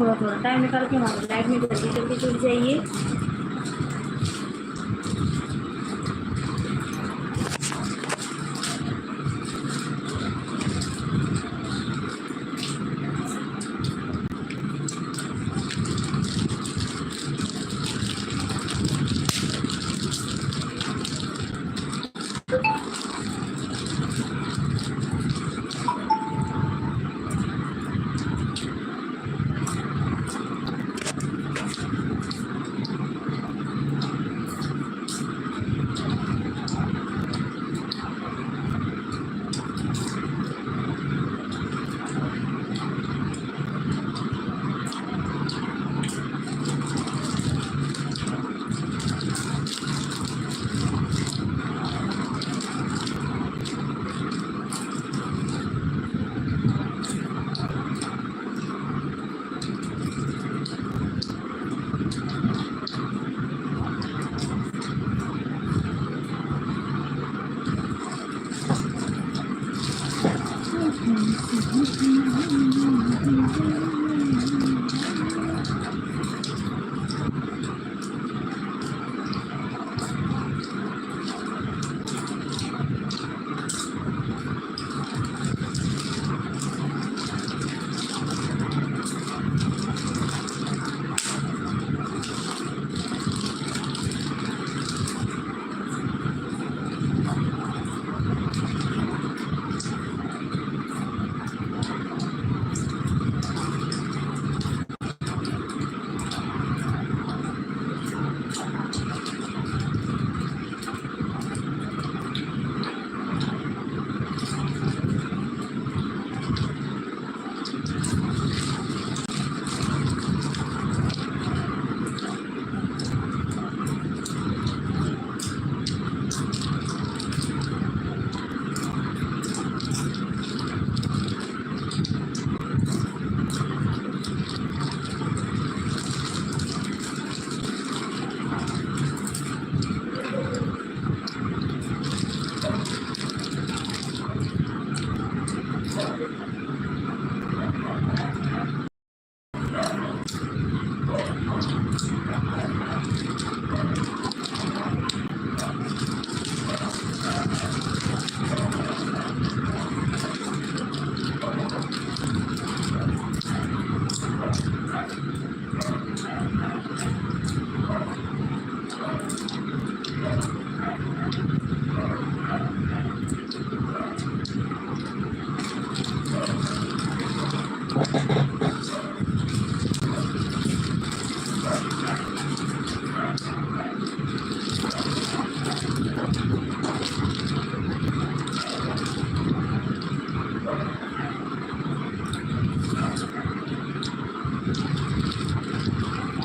थोड़ा थोड़ा टाइम निकाल के हमारे लाइफ में जल्दी जल्दी जुड़ जाइए।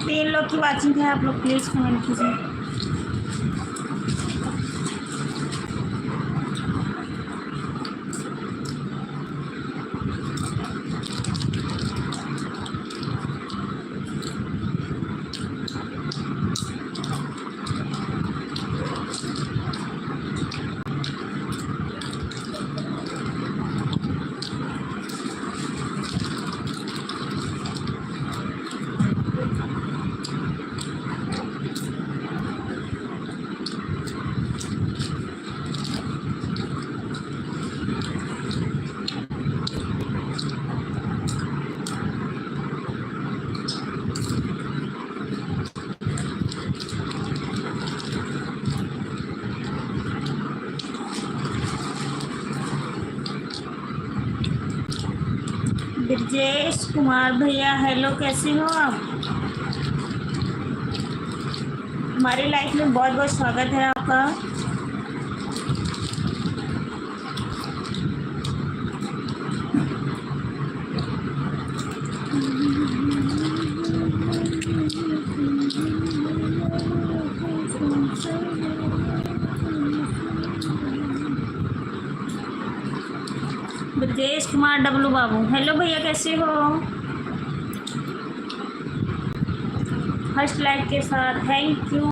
तीन लोग की वाचिंग है, आप लोग प्लीज कमेंट कीजिए। ब्रजेश कुमार भैया हेलो, कैसे हो आप? हमारी लाइफ में बहुत बहुत स्वागत है आपका। ब्रजेश कुमार डब्लू बाबू हेलो भैया, कैसे हो? फर्स्ट लाइक के साथ थैंक यू।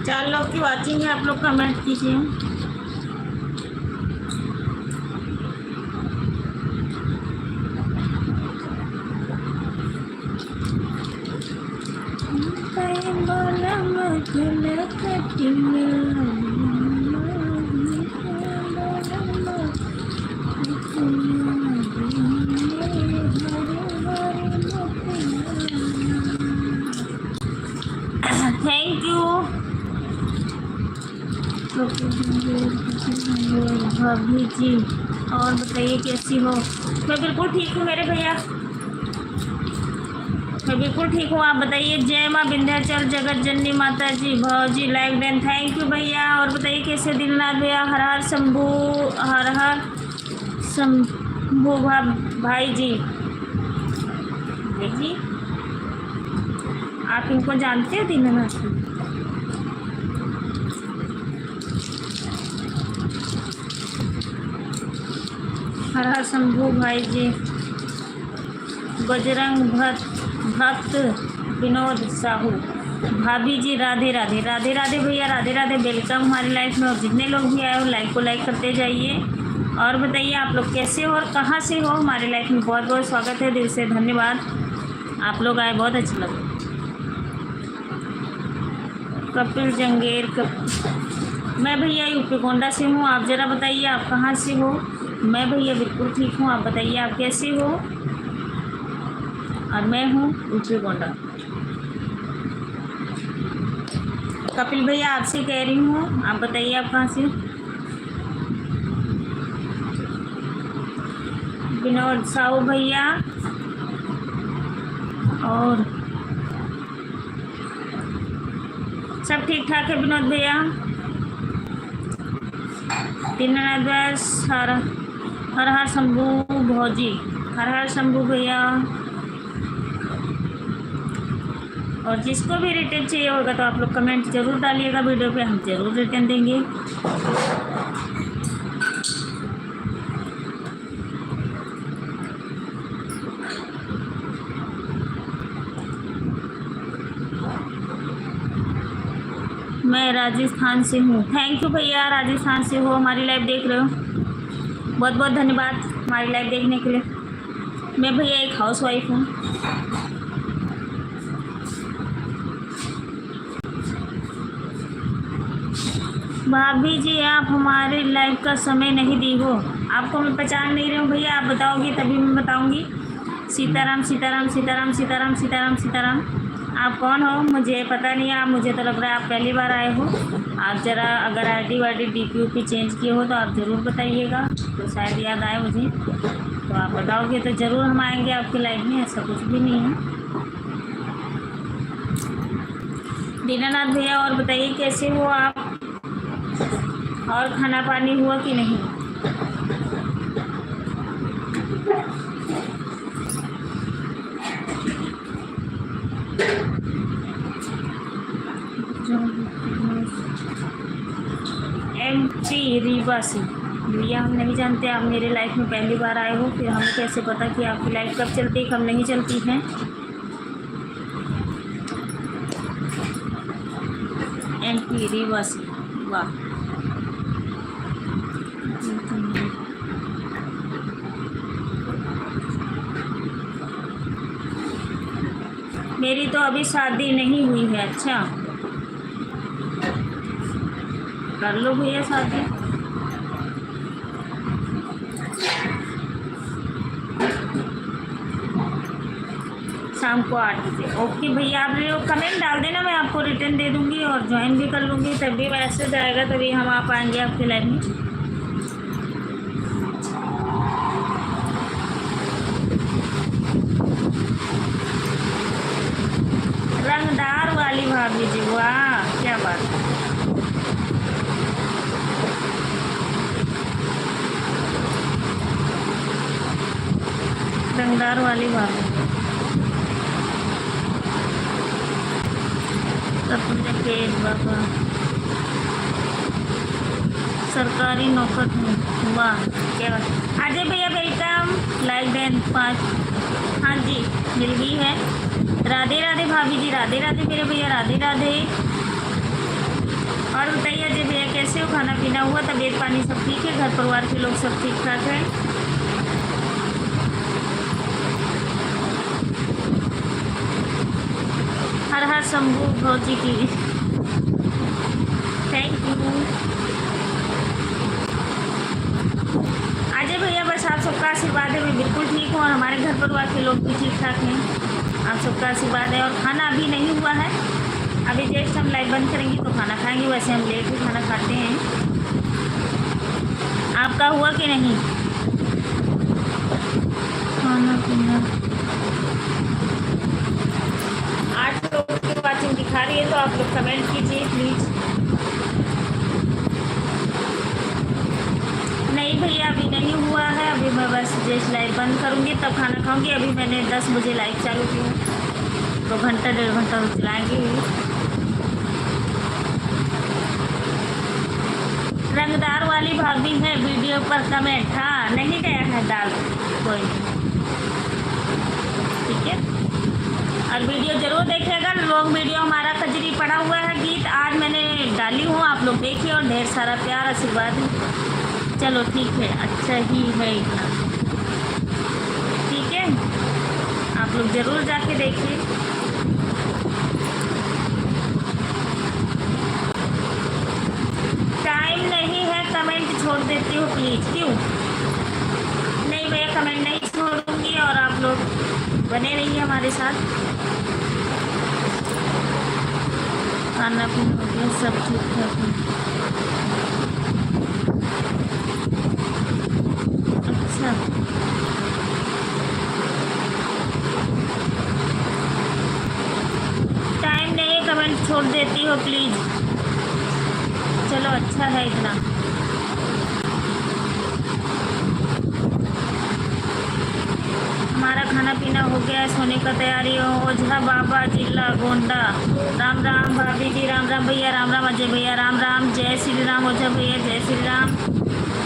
4 लोग की वॉचिंग है, आप लोग कमेंट कीजिए। थैंक यू भाभी जी। और बताइए कैसी हो? मैं बिल्कुल ठीक हूँ मेरे भैया, मैं बिल्कुल ठीक हूँ। आप बताइए। जय माँ विंध्याचल जगत जननी माता जी। भाजी लाइक देन, थैंक यू भैया। और बताइए कैसे दिलनाथ भैया? हर हर शंभू, हर हर शंभू भाई जी। देखिए आप इनको जानते हो दीनानाथ? हर हर शंभू भाई जी। बजरंग भक्त विनोद साहू, भाभी जी राधे राधे। राधे राधे भैया, राधे राधे। वेलकम हमारी लाइफ में। और जितने लोग भी आए हो लाइक को लाइक करते जाइए। और बताइए आप लोग कैसे हो और कहाँ से हो? हमारी लाइफ में बहुत बहुत स्वागत है, दिल से धन्यवाद। आप लोग आए, बहुत अच्छा लगा। कपिल जंगेर मैं भैया यूपी गोंडा से हूँ। आप ज़रा बताइए आप कहाँ से हो? मैं भैया बिल्कुल ठीक हूँ। आप बताइए आप कैसे हो? और मैं हूँ यूपी गोंडा। कपिल भैया आपसे कह रही हूँ, आप बताइए आप कहाँ से? विनोद साहू भैया। और सब ठीक ठाक है विनोद भैया। दीनानाथ बस हर हर शंभू भौजी, हर हर शंभू भैया। और जिसको भी रिटर्न चाहिए होगा तो आप लोग कमेंट जरूर डालिएगा वीडियो पे, हम जरूर रिटर्न देंगे। मैं राजस्थान से हूँ। थैंक यू भैया, राजस्थान से हो, हमारी लाइव देख रहे हो, बहुत बहुत धन्यवाद हमारी लाइव देखने के लिए। मैं भैया एक हाउस वाइफ हूँ। भाभी जी आप हमारे लाइव का समय नहीं दी हो, आपको मैं पहचान नहीं रही हूँ भैया, आप बताओगी तभी मैं बताऊँगी। सीताराम सीताराम सीताराम सीताराम सीताराम सीताराम। आप कौन हो मुझे पता नहीं है, आप मुझे तो लग रहा है आप पहली बार आए हो। आप ज़रा अगर आईडी वाईडी DP चेंज किए हो तो आप ज़रूर बताइएगा, तो शायद याद आए मुझे, तो आप बताओगे तो ज़रूर हम आएंगे आपकी लाइव में, ऐसा कुछ भी नहीं है। दीनानाथ भैया और बताइए कैसे हो आप, और खाना पानी हुआ कि नहीं। MP रीवा से भैया हम नहीं जानते, आप मेरे लाइफ में पहली बार आए हो, फिर हमें कैसे पता कि आपकी लाइफ कब चलती है कब नहीं चलती है। MP रीवा से, वाह। मेरी तो अभी शादी नहीं हुई है। अच्छा कर लो भैया शादी। शाम को 8 बजे। ओके भैया आप लोग कमेंट डाल देना, मैं आपको रिटर्न दे दूंगी और ज्वाइन भी कर लूँगी, तभी मैसेज आएगा तभी हम आ पाएंगे आपके लाइव में। रंगदार वाली भाभी जी, वाह क्या बात है। रंगदार वाली भाभी, बाबा सरकारी नौकर हूँ, वाह क्या बात। अजय भैया वेलकम, लाइक देन 5। हाँ जी मिल गई है। राधे राधे भाभी जी, राधे राधे मेरे भैया, राधे राधे। और बताइए अजय भैया कैसे हो, खाना पीना हुआ, तबीयत पानी सब ठीक है, घर परिवार के लोग सब ठीक ठाक है। हर हर शंभू भौजी की थैंक यू। अजय भैया बस आप सबका आशीर्वाद है, मैं बिल्कुल ठीक हूँ और हमारे घर परिवार के लोग भी ठीक ठाक हैं, आप सबका आशीर्वाद है। और खाना अभी नहीं हुआ है, अभी जस्ट हम लाइव बंद करेंगे तो खाना खाएंगे, वैसे हम लेट ही खाना खाते हैं। आपका हुआ कि नहीं खाना पीना? 8 लोग की वाचिंग दिखा रही है, तो आप लोग कमेंट कीजिए प्लीज़। नहीं भैया अभी नहीं हुआ है, अभी मैं बस जस्ट लाइव बंद करूँगी तब खाना खाऊँगी। अभी मैंने 10 बजे लाइव चालू की है, तो घंटा 1.5 घंटा तो चलाएँगे। रंगदार वाली भाभी है वीडियो पर कमेंट, हाँ नहीं गया है डाल कोई, ठीक है। और वीडियो ज़रूर देखिएगा, लोग वीडियो हमारा कजरी पड़ा हुआ है गीत आज मैंने डाली हूँ, आप लोग देखिए और ढेर सारा प्यार आशीर्वाद है। चलो ठीक है, अच्छा ही है इतना, ठीक है, आप लोग ज़रूर जाके देखिए। टाइम नहीं है कमेंट छोड़ देती हो प्लीज़, क्यों नहीं भैया कमेंट नहीं छोड़ूंगी, और आप लोग बने रहिए हमारे साथ। खाना पीना सब ठीक ठाक है। अच्छा है इतना। हमारा खाना पीना हो गया है, सोने का तैयारी हो। ओझा बाबा जिला गोंडा, राम राम भाभी जी, राम राम भैया, राम राम अजय भैया, राम राम, जय श्री राम ओझा भैया, जय श्री राम।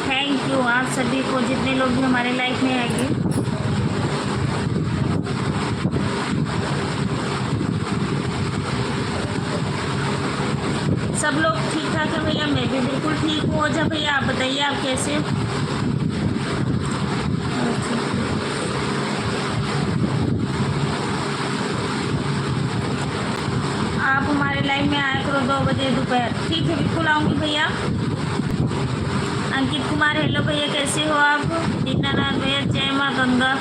थैंक यू आप सभी को, जितने लोग भी हमारे लाइफ में आएंगे। सब लोग ठीक ठाक है भैया? मैं भी बिल्कुल ठीक हूँ। ओझा भैया आप बताइए, आप कैसे हो? आप हमारे लाइफ में आया करो 2 बजे दोपहर। ठीक है, बिल्कुल आऊँगी भैया। अंकित कुमार हेलो भैया, कैसे हो आप? दीनानाथ भैया, जय माँ गंगा,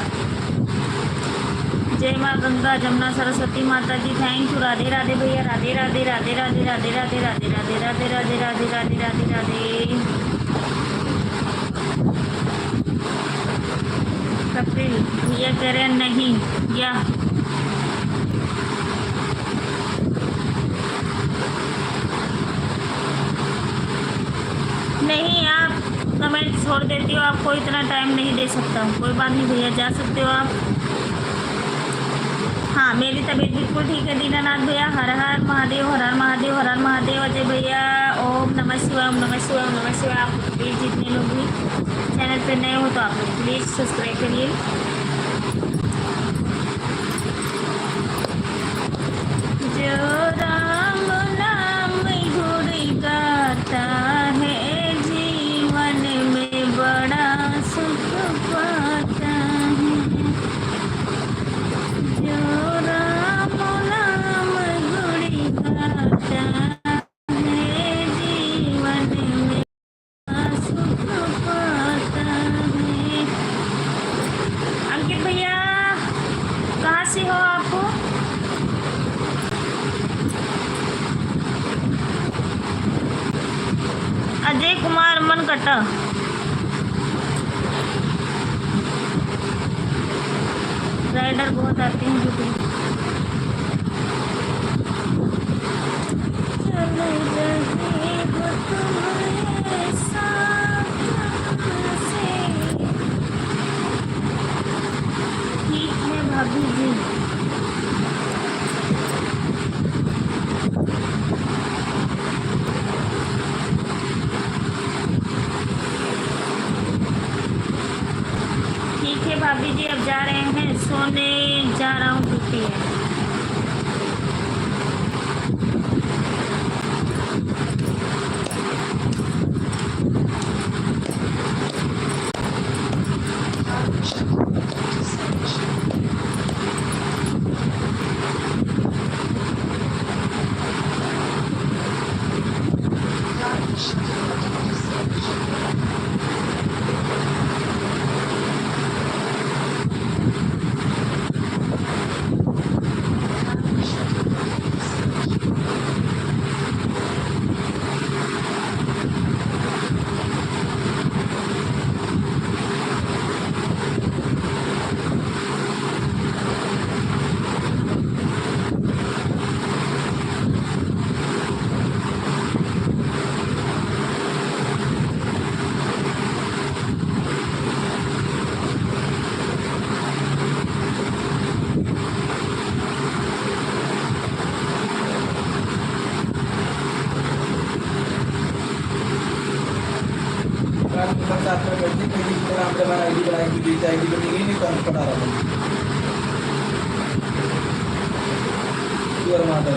जय माँ गंगा जमुना सरस्वती माता जी, थैंक यू। राधे राधे भैया, राधे राधे, राधे राधे, राधे राधे, राधे राधे, राधे राधे, राधे राधे, राधे राधे। कपिल भैया कह रहे हैं नहीं या नहीं, आप कमेंट छोड़ देती हो, आपको इतना टाइम नहीं दे सकता हूँ। कोई बात नहीं भैया, जा सकते हो आप। हाँ, मेरी तबीयत बिल्कुल ठीक है दीनानाथ भैया। हर हर महादेव, हर हर महादेव, हर हर महादेव। अजय भैया ओम नमः शिवाय, ओम नमः शिवाय, ओम नमः शिवाय। आप प्लीज़ जितने लोग भी चैनल पे नए हो तो आप लोग प्लीज़ सब्सक्राइब करिए। जो राम नाम गुण गाता है, जीवन में बड़ा सुख पाता है। जो राम नाम गुण गाता है, जीवन में बड़ा सुख पाता है। अंकित भैया कहाँ से हो आप? अजय कुमार मनकटा, राइडर बहुत आते हैं ड्यूटी। चल रहे हो तुम्हारे साथ से। ठीक है भाभी जी। ठीक है भाभी जी, अब जा रहे हैं, सोने जा रहा हूँ, ड्यूटी है। साथ में बैठने के लिए इंस्टाग्राम पे हमारा आईडी बनाएगी, बीच आईडी बनेगी नहीं तो हम पढ़ा रहा हूँ माता।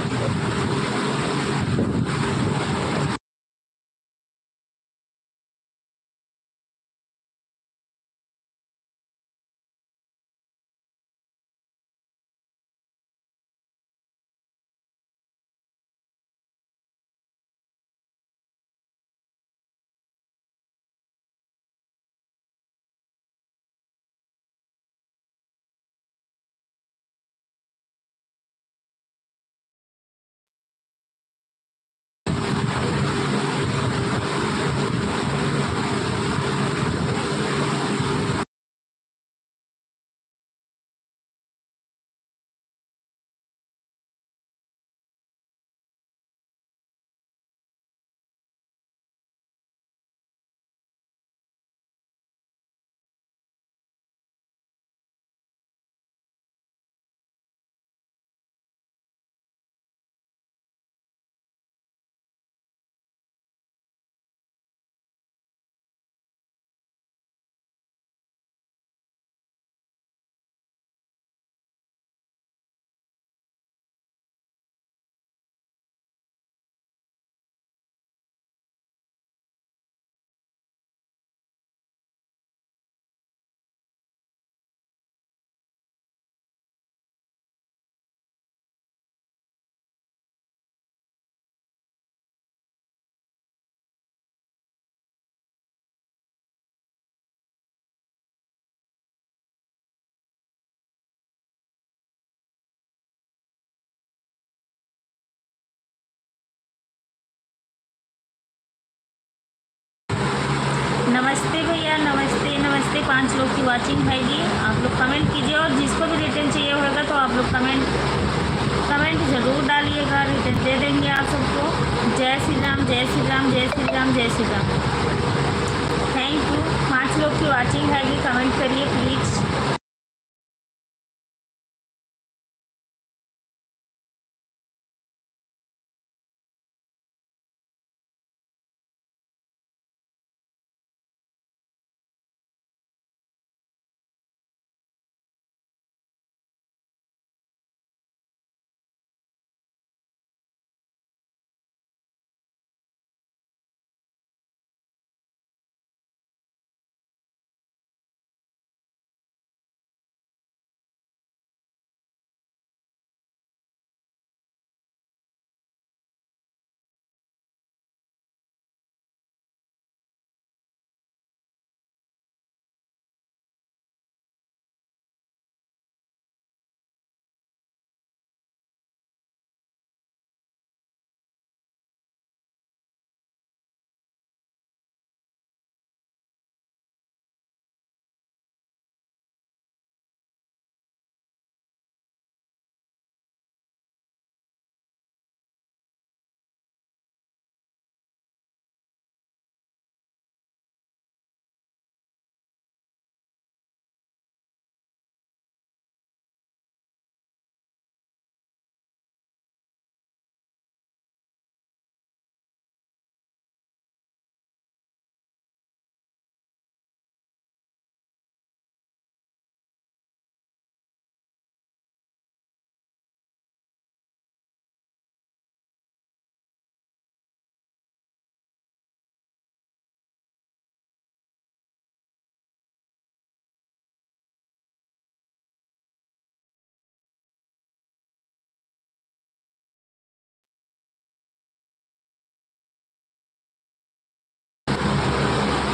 नमस्ते भैया, नमस्ते नमस्ते। 5 लोग की वाचिंग है जी। आप लोग कमेंट कीजिए और जिसको भी रिटर्न चाहिए होगा तो आप लोग कमेंट ज़रूर डालिएगा, रिटर्न दे देंगे आप सबको। जय श्री राम, जय श्री राम, जय श्री राम, जय श्री राम। Thank you. 5 लोग की वाचिंग है जी, कमेंट करिए प्लीज़।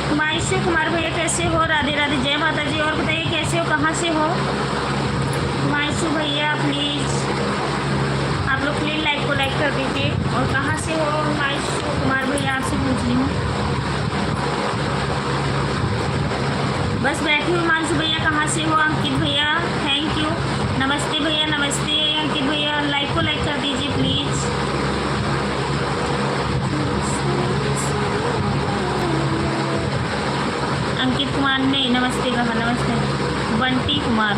हिमांशु कुमार भैया कैसे हो? राधे राधे, जय माता जी। और बताइए कैसे हो, कहाँ से हो? हिमांशु भैया प्लीज़ आप लोग प्लीज़ लाइक को लाइक कर दीजिए। और कहाँ से हो हिमांशु कुमार भैया, आपसे पूछ रही हूँ। बस बैठी हूँ। हिमांशु भैया कहाँ से हो? अंकित भैया थैंक यू। नमस्ते भैया, नमस्ते। अंकित भैया लाइक को लाइक कर दीजिए प्लीज़। अंकित कुमार ने नमस्ते कहा, नमस्ते। बंटी कुमार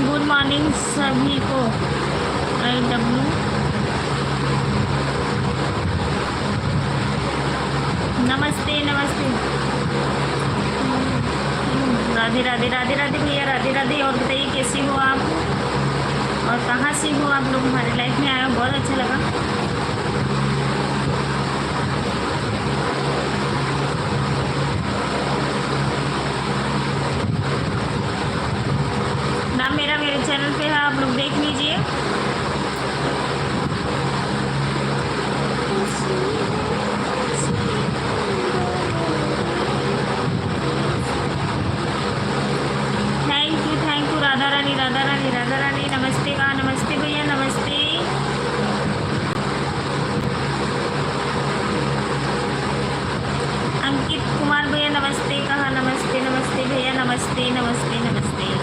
गुड मॉर्निंग सभी को। IW नमस्ते नमस्ते। राधे राधे, राधे राधे भैया, राधे राधे। और बताइए कैसे हो आप और कहाँ से हो आप लोग? हमारे लाइफ में आए हो, बहुत अच्छा लगा। नाम मेरा मेरे चैनल पे है, आप लोग देख लीजिए। Thank you Radha Rani, Radha Rani, Radha Rani. नमस्ते कहा, नमस्ते भैया, नमस्ते। अंकित कुमार भैया नमस्ते कहा, नमस्ते नमस्ते भैया, नमस्ते नमस्ते नमस्ते।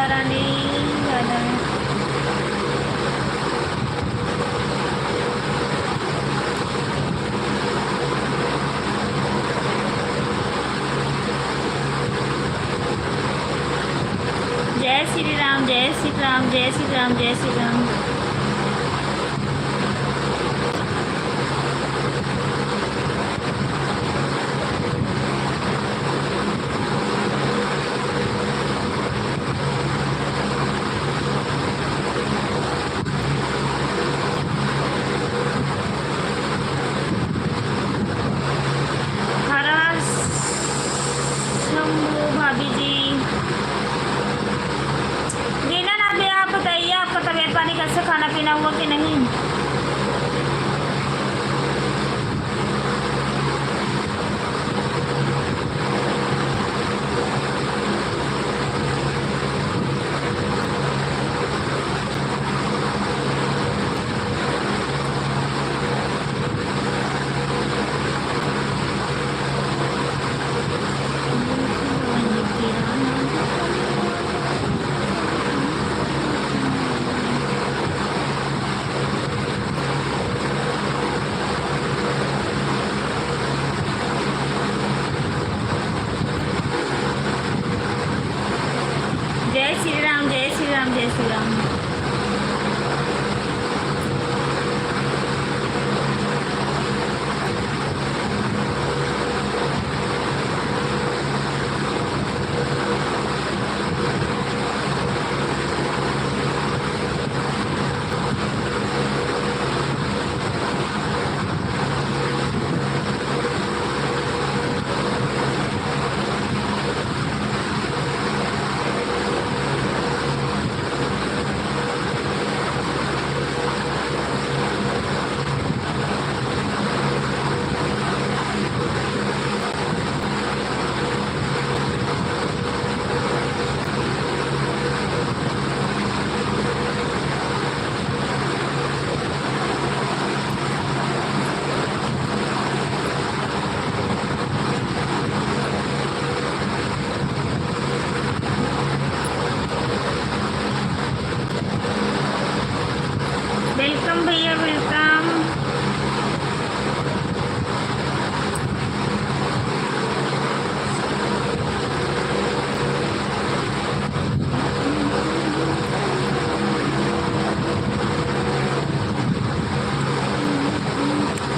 रानी राधा। जय श्री राम, जय श्री राम, जय श्री राम, जय श्री राम। हरा शंभू भाभी जी, दीनानाथ भैया आप बताइए आपका तबीयत पानी कैसे, खाना पीना हुआ कि नहीं? जय श्री राम, जय श्री राम, जय श्री राम। वेलकम भैया, वेलकम।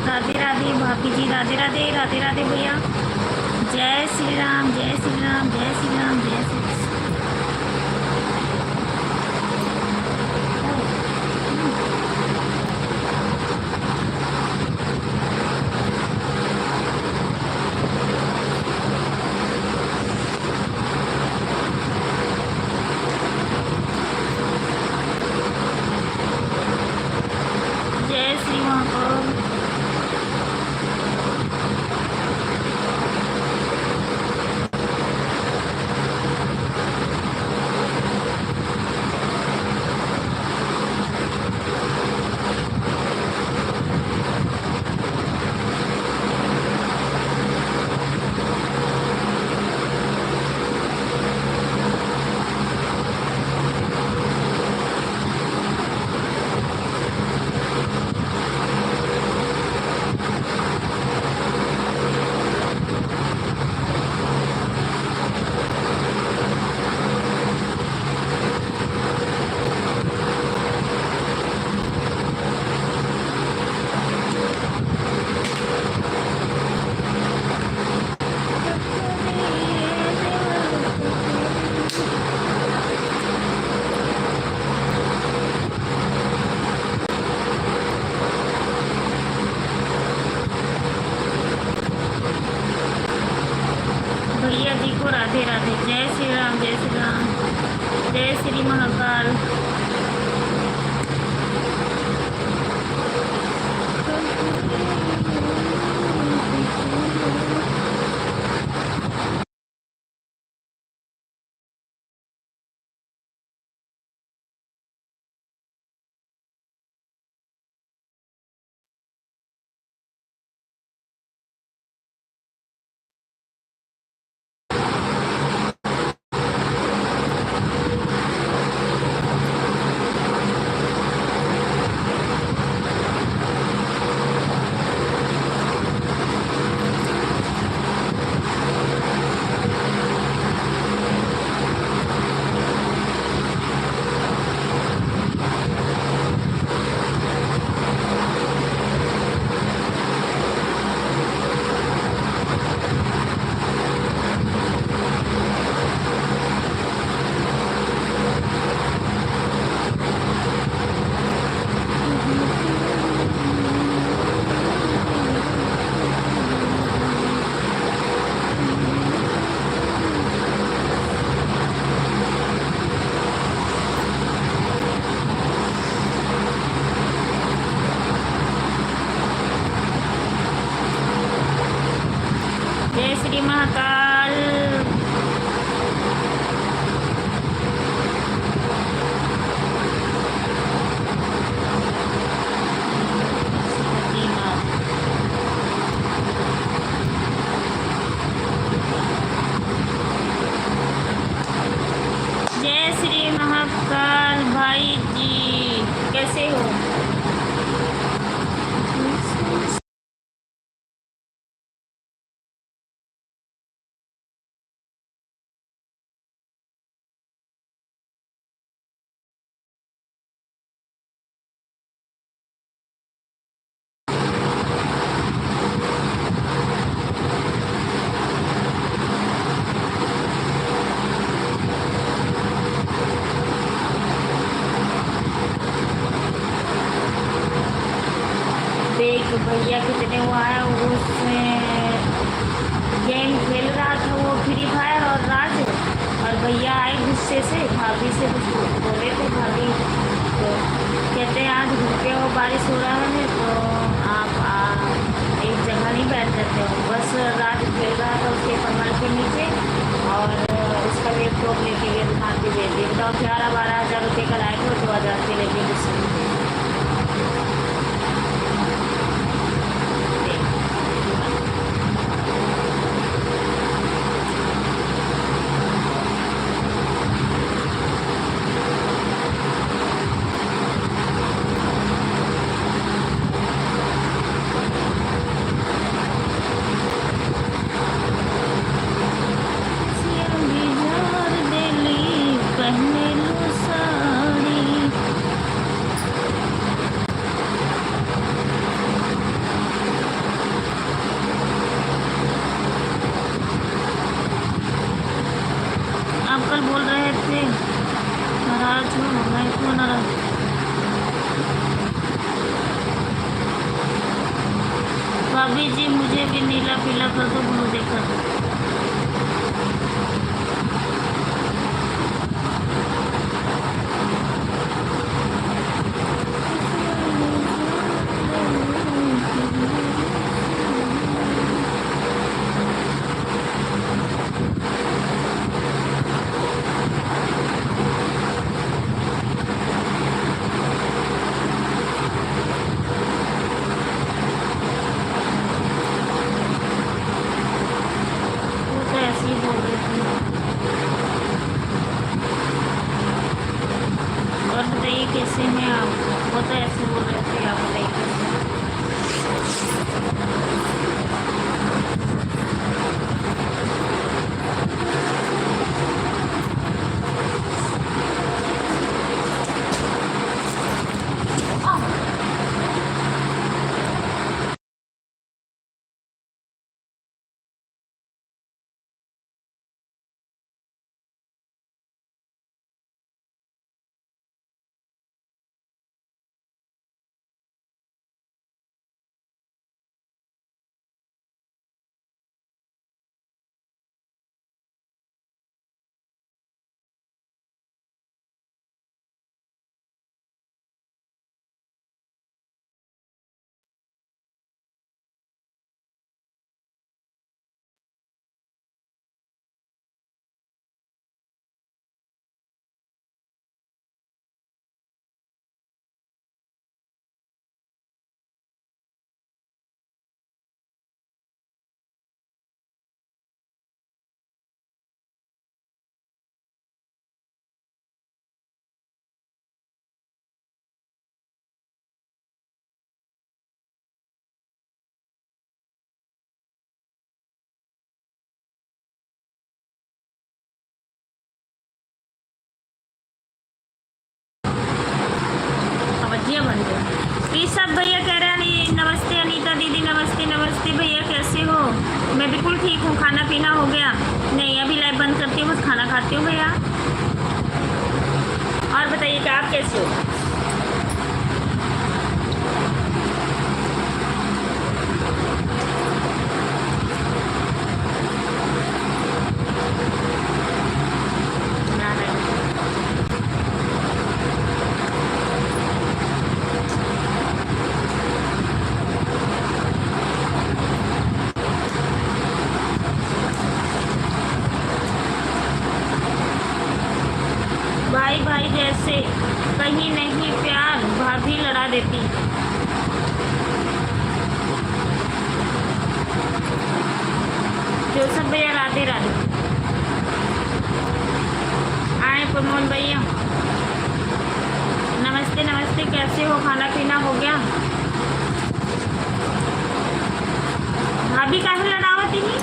राधे राधे भाभी जी, राधे राधे, राधे राधे भैया। जय श्री राम, जय श्री राम, जय श्री राम, जय श्री राम। जय श्री महाकाल। भैया जी को राधे राधे। जय श्री राम, जय श्री राम, जय श्री महाकाल। भैया कितने हुआ है वो उसमें गेम खेल रहा था वो फ्री फायर और राज, और भैया आए गुस्से से भाभी से कुछ बोले थे, भाभी तो कहते हैं आज घूमते हो बारिश हो रहा है तो आप एक जगह नहीं बैठ जाते हो। बस राज खेल रहा था उसके कमर के नीचे और उसका लैपटॉप लेके गए दुकान पे दे दिए। बताओ 11-12 हज़ार रुपये का लाए थे, 2 हज़ार के लेके गुस्से। आप कल बोल रहे थे नाराज हो, मैं क्यों नाराज? भाभी जी मुझे भी नीला पीला कर दो, ब्लू देखा दो। वो तो ऐसे ही बोल रहे थे। और बताइए कैसे हैं आप? वो तो ऐसे बोल रहे थे, आप बताइए कैसे हैं? अवधिया बन गए। ये सब भैया कह रहे हैं नमस्ते अनीता दीदी, नमस्ते नमस्ते भैया कैसे हो? मैं बिल्कुल ठीक हूँ। खाना पीना हो गया? नहीं अभी लाइव बंद करती हूँ, बस खाना खाती हूँ भैया। और बताइए कि आप कैसे हो? ना नहीं भाई भाई जैसे कहीं नहीं प्यार भाभी लड़ा देती। जोसफ भैया राधे राधे। आए प्रमोद भैया नमस्ते नमस्ते कैसे हो? खाना पीना हो गया? भाभी काहे लड़ावती नहीं?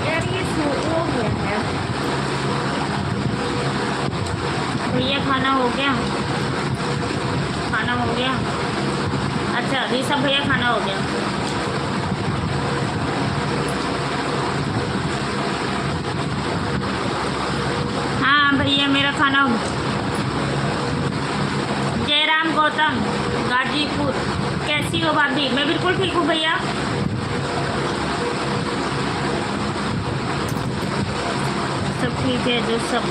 यार ये हो गया है भैया। खाना हो गया? खाना हो गया? अच्छा ऋषभ भैया खाना हो गया। हाँ भैया मेरा खाना जयराम गौतम गाजीपुर। कैसी हो भाभी? मैं बिल्कुल ठीक हूँ भैया। सब ठीक है, जो सब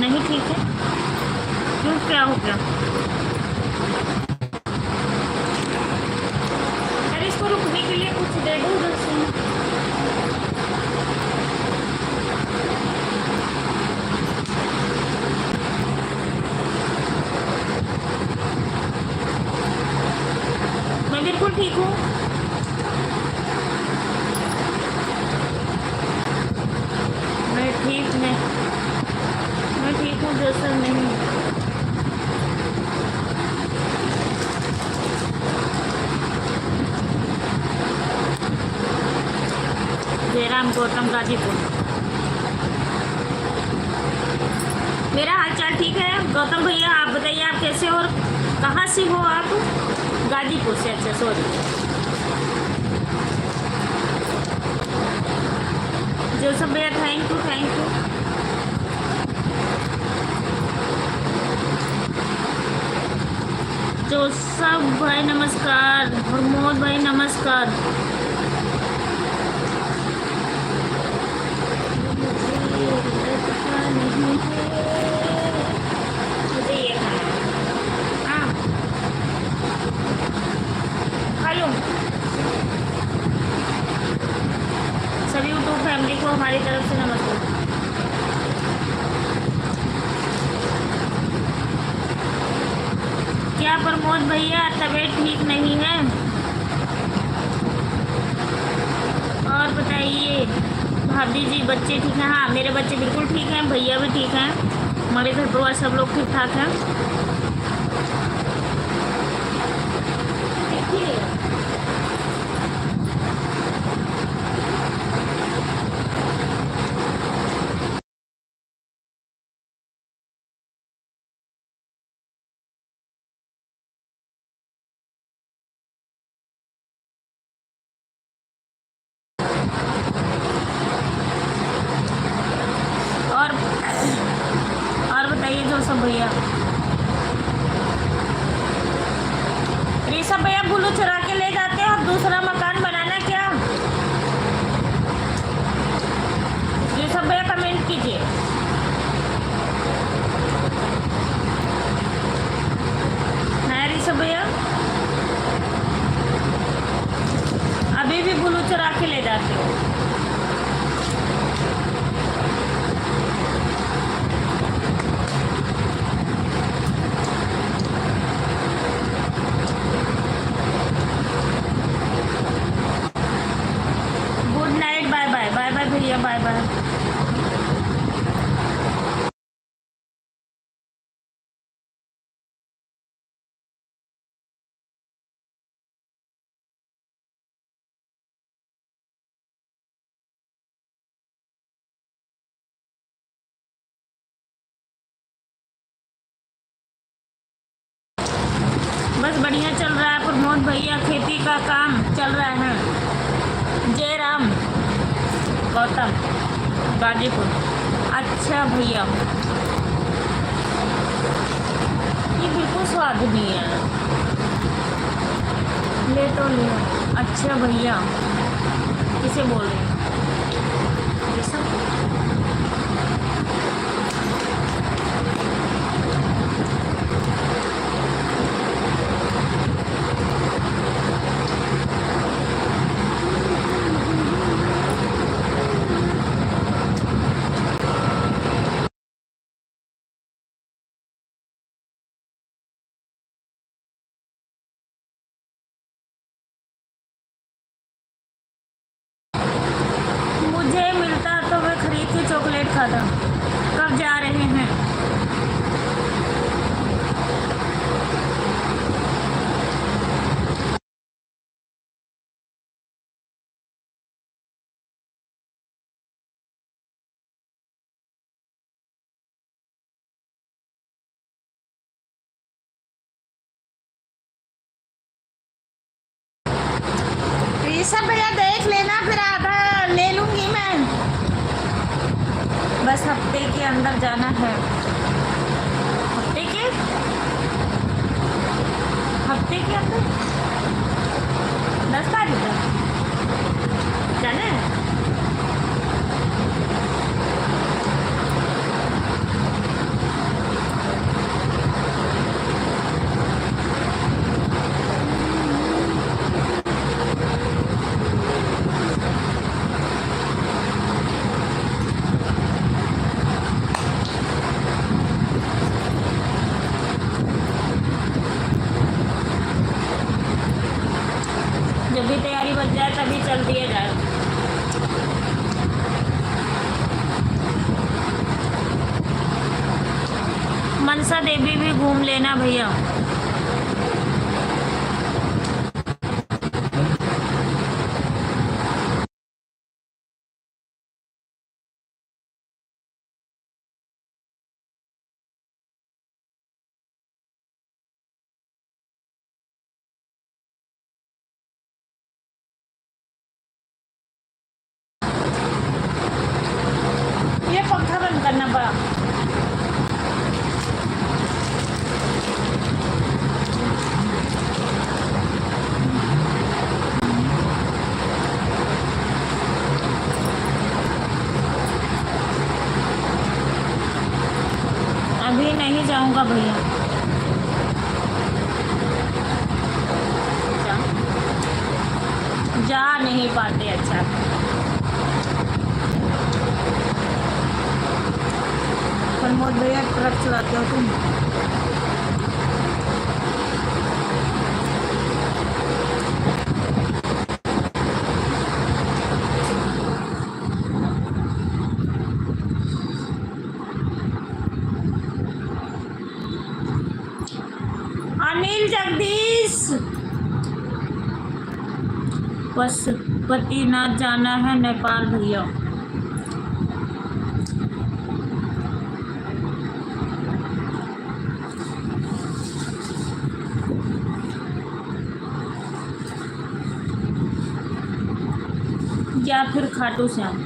नहीं ठीक है क्यों, क्या हो गया? अरे इसको रुकने के लिए कुछ दे दो उधर से। मैं बिल्कुल ठीक हूँ। मैं ठीक हूँ, जो सब नहीं। जयराम गौतम गाजीपुर। मेरा हाल चाल ठीक है गौतम भैया, आप बताइए आप कैसे हो और कहाँ से हो आप? गाजीपुर से, अच्छा सॉरी। जो सब भैया थैंक यू। जोसफ भाई नमस्कार, प्रमोद भाई नमस्कार। मुझे ये खाना है। हाँ खा लो। सभी यूट्यूब फैमिली को हमारी तरफ से नमस्कार। क्या प्रमोद भैया तबीयत ठीक नहीं है? और बताइए भाभी जी बच्चे ठीक हैं? हाँ मेरे बच्चे बिल्कुल ठीक हैं, भैया भी ठीक हैं, हमारे घर परिवार सब लोग ठीक ठाक हैं। और बताइए जो सब भैया। ऋषभ भैया बुल्लू चुरा के ले जाते हो, दूसरा मकान बनाना क्या? ऋषभ भैया कमेंट कीजिए। है ऋषभ भैया अभी भी बुल्लू चुरा के ले जाते हो? भैया बाय बाय। बस बढ़िया चल रहा है प्रमोद भैया, खेती का काम चल रहा है। जयराम गौतम गाजीपुर। अच्छा भैया ये बिल्कुल स्वाद नहीं है, ले तो लिया। अच्छा भैया किसे बोल रहे हैं? ये सब मुझे मिलता तो मैं खरीद के चॉकलेट खाता। कब जा रहे हैं? ऋषभ भैया देख लेना, फिर आधा ले लूंगी मैं। बस हफ्ते के अंदर जाना है। हफ्ते के अंदर 10 तारीख तक जाना है। जब भी तैयारी बन जाए तभी चल दिया जाए। मनसा देवी भी घूम लेना भैया। ये पंखा बंद करना पड़ा। अभी नहीं जाऊंगा भैया। जा नहीं पाते। अच्छा प्रमोद भैया ट्रक चलाते हो तुम? अनिल जगदीश पशुपतिनाथ जाना है नेपाल भैया। या फिर खाटू श्याम।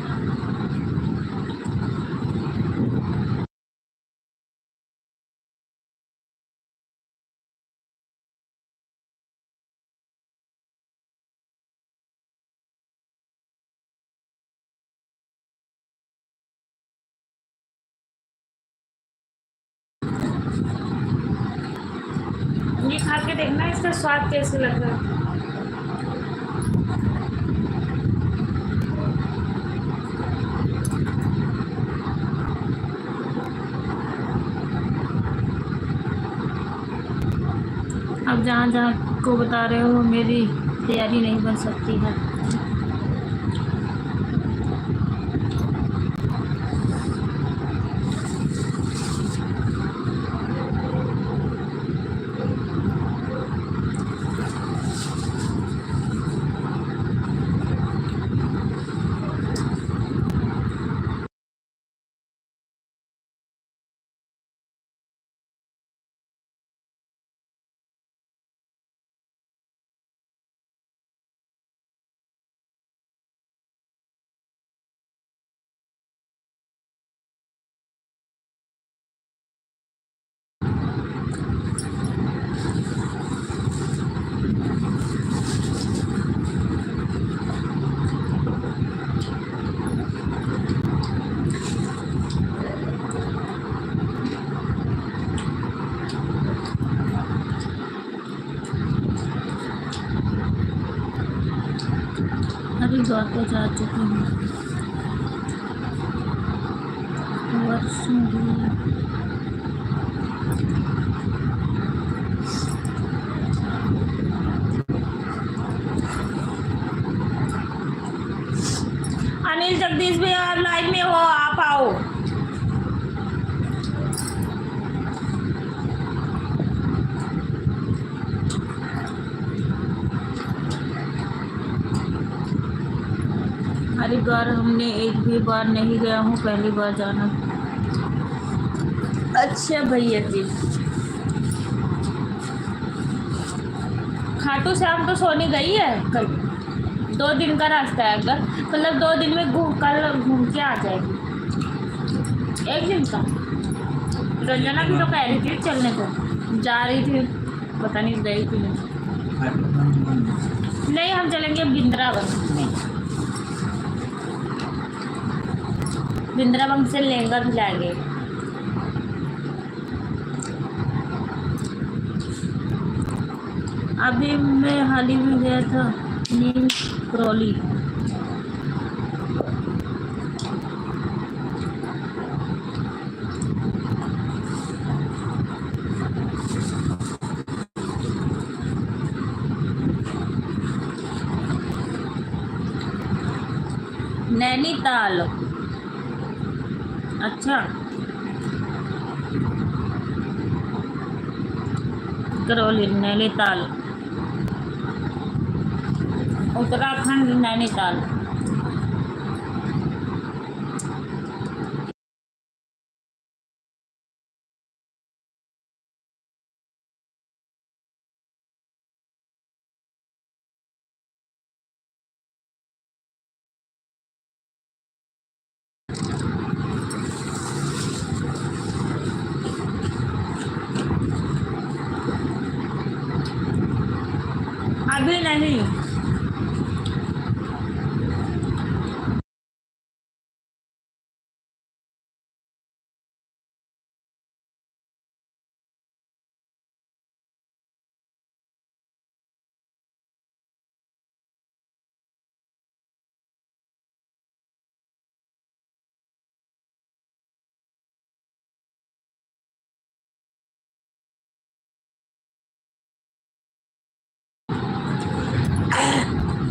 ये खा के देखना इसका स्वाद कैसे लग रहा है। अब जहाँ जहाँ को बता रहे हो मेरी तैयारी नहीं बन सकती है। हरिद्वार को जा चुकी हूँ। अनिल जगदीश भी आप लाइव में हो, आप आओ। हरिद्वार हमने एक भी बार नहीं गया हूँ, पहली बार जाना। अच्छा भैया जी। खाटू श्याम तो सोनी गई है कल। 2 दिन का रास्ता है, अगर मतलब 2 दिन में घूम के आ जाएगी। एक दिन का। रंजना भी तो कह रही थी चलने को, जा रही थी, पता नहीं गई कि नहीं। नहीं, हम चलेंगे वृंदावन में। वृंदावन से लहंगा भी लाएंगे। अभी मैं हाल ही में गया था नीम करौली। नैनीताल, अच्छा, करौली नैनीताल, उत्तराखंड नैनीताल। अभी नहीं,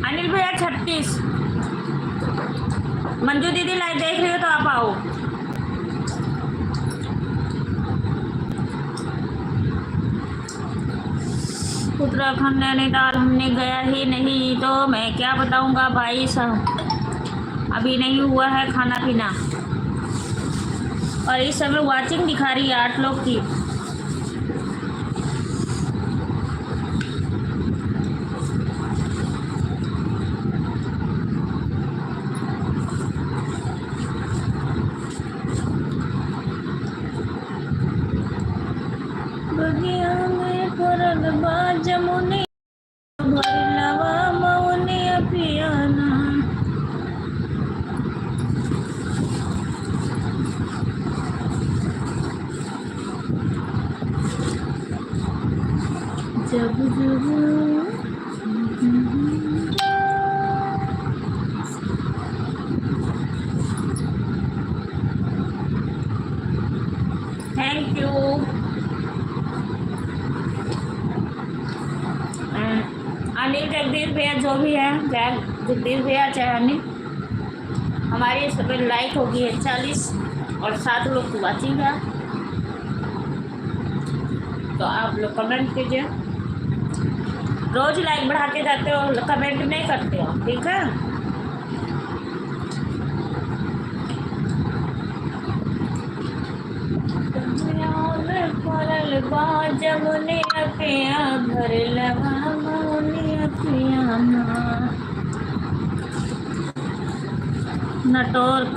अनिल भैया 36। मंजू दीदी लाइव देख रही हो तो आप आओ। उत्तराखंड नैनीताल हमने गया ही नहीं तो मैं क्या बताऊंगा भाई साहब। अभी नहीं हुआ है खाना पीना, और इस समय वाचिंग दिखा रही है 8 लोग की। बगिया में फरल बा जमुनी, भरलवा मौनी पियाना। जब जब थैंक यू। अनिल जगदीश भैया जो भी है, चाहे जगदीश भैया चाहे अनिल, हमारी इस पर लाइक होगी 40 और 7 लोग की वाचिंग है, तो आप लोग कमेंट कीजिए। रोज लाइक बढ़ाते जाते हो, कमेंट नहीं करते हो, ठीक है। जमुने पिया भर लगा मौनी पियाना। नेटवर्क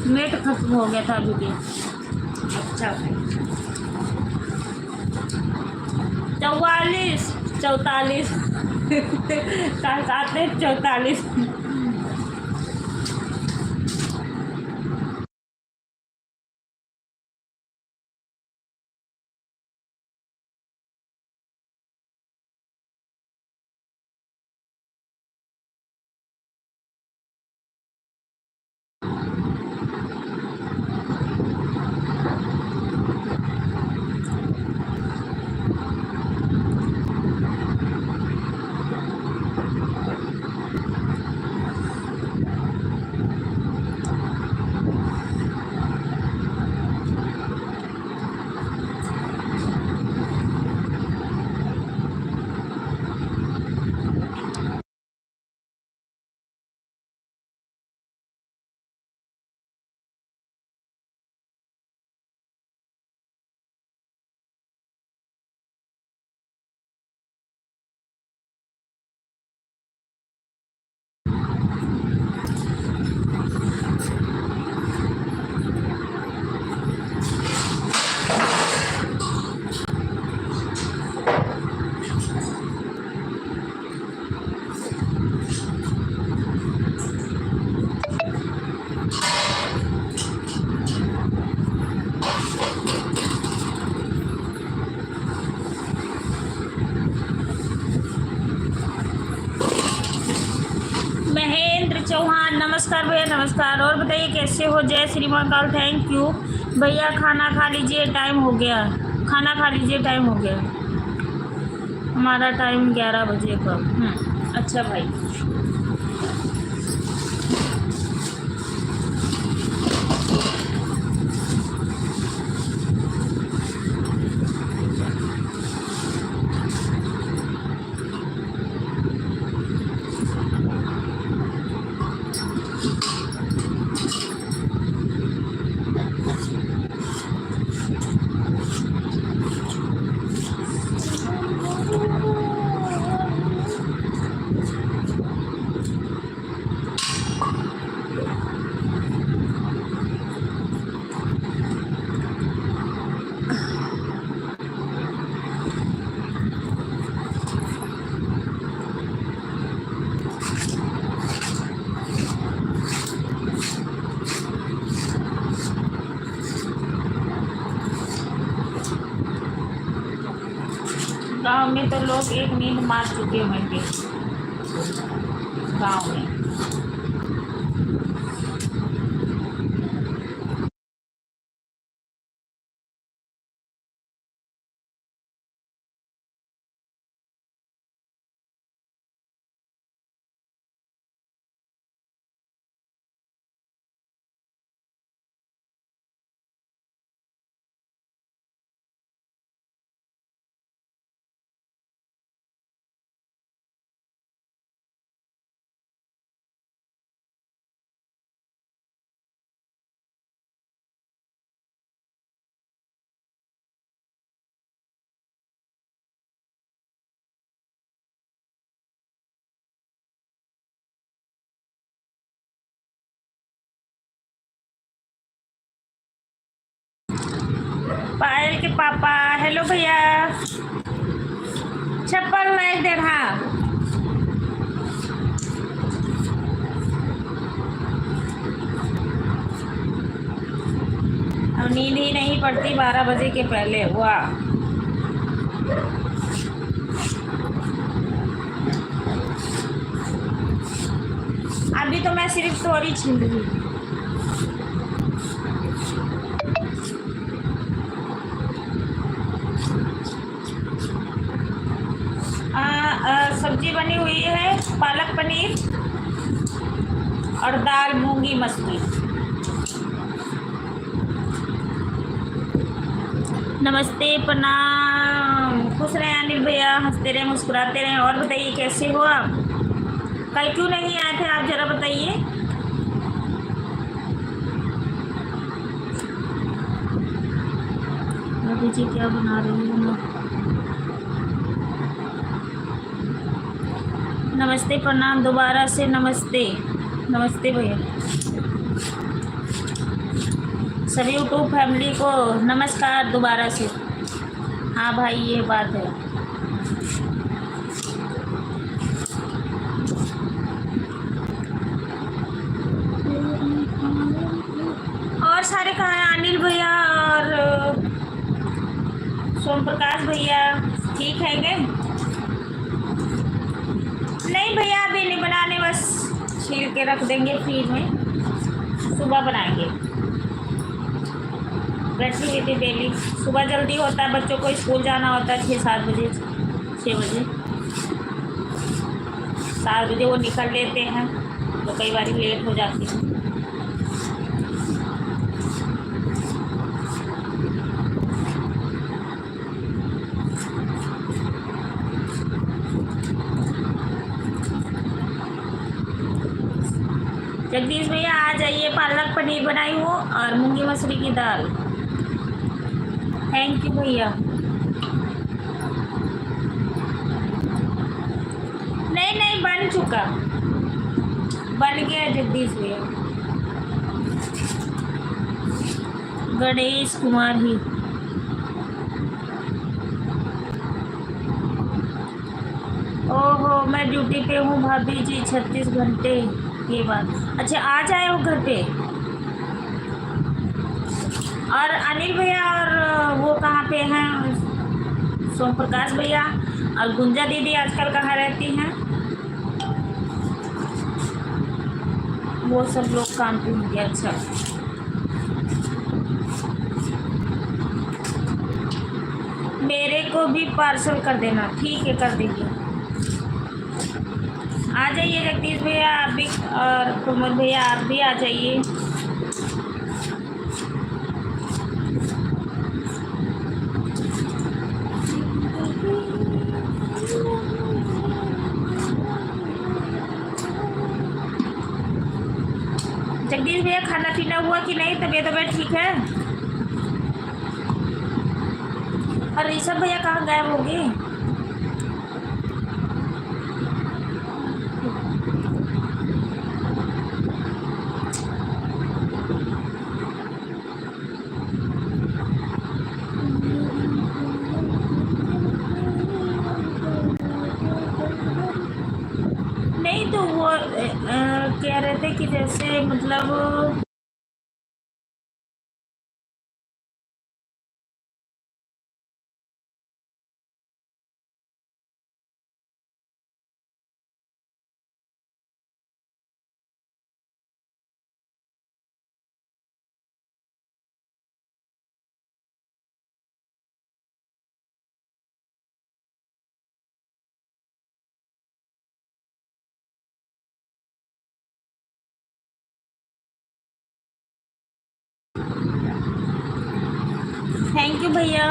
नेट खत्म हो गया था अभी भी। अच्छा 44 44 आते 44। नमस्कार भैया, नमस्कार। और बताइए कैसे हो? जय श्री महाकाल। थैंक यू भैया। खाना खा लीजिए, टाइम हो गया। खाना खा लीजिए, टाइम हो गया। हमारा टाइम 11 बजे का। अच्छा भाई। गांव में तो लोग एक नींद मार चुके होंगे। गांव में पायल के पापा। हेलो भैया। चप्पल नहीं दे रहा। अब नींद ही नहीं पड़ती 12 बजे के पहले। वाह। अभी तो मैं सिर्फ तोरी छील रही। सब्जी बनी हुई है पालक पनीर और दाल मूंगी मसली। नमस्ते, प्रणाम। खुश रहे अनिल भैया, हंसते रहे, मुस्कुराते रहे। और बताइए कैसे हो आप? कल क्यों नहीं आए थे आप, जरा बताइए। अभी जी क्या बना रही हूँ? नमस्ते, प्रणाम दोबारा से। नमस्ते, नमस्ते भैया। सभी यूट्यूब फैमिली को नमस्कार दोबारा से। हाँ भाई, ये बात है। और सारे कहाँ हैं? अनिल भैया और सोम प्रकाश भैया ठीक है क्या? नहीं भैया, अभी नहीं बनाने, बस छील के रख देंगे फ्रीज में, सुबह बनाएंगे। बैठी हुई थी डेली। सुबह जल्दी होता है, बच्चों को स्कूल जाना होता है 6-7 बजे, 6 बजे 7 बजे वो निकल लेते हैं, तो कई बार लेट हो जाती है। जगदीश भैया आ जाइए। पालक पनीर बनाई हूँ और मूंगी मसूरी की दाल। थैंक यू भैया। नहीं नहीं, बन चुका, बन गया जगदीश भैया। गणेश कुमार ही। ओहो, मैं ड्यूटी पे हूँ भाभी जी, 36 घंटे। ये बात। अच्छा, आ जाए हो घर पे। और अनिल भैया और वो कहाँ पे हैं? सोम प्रकाश भैया और गुंजा दीदी आजकल कहाँ रहती हैं? वो सब लोग काम पे होंगे। अच्छा, मेरे को भी पार्सल कर देना। ठीक है, कर देंगे। आ जाइए जगदीश भैया आप भी, और प्रमोद भैया आप भी आ जाइए। जगदीश भैया खाना पीना हुआ कि नहीं? तबीयत ठीक है? और ऋषभ भैया कहाँ गायब हो गए? नहीं तो वो कह रहे थे कि जैसे मतलब थैंक यू भैया।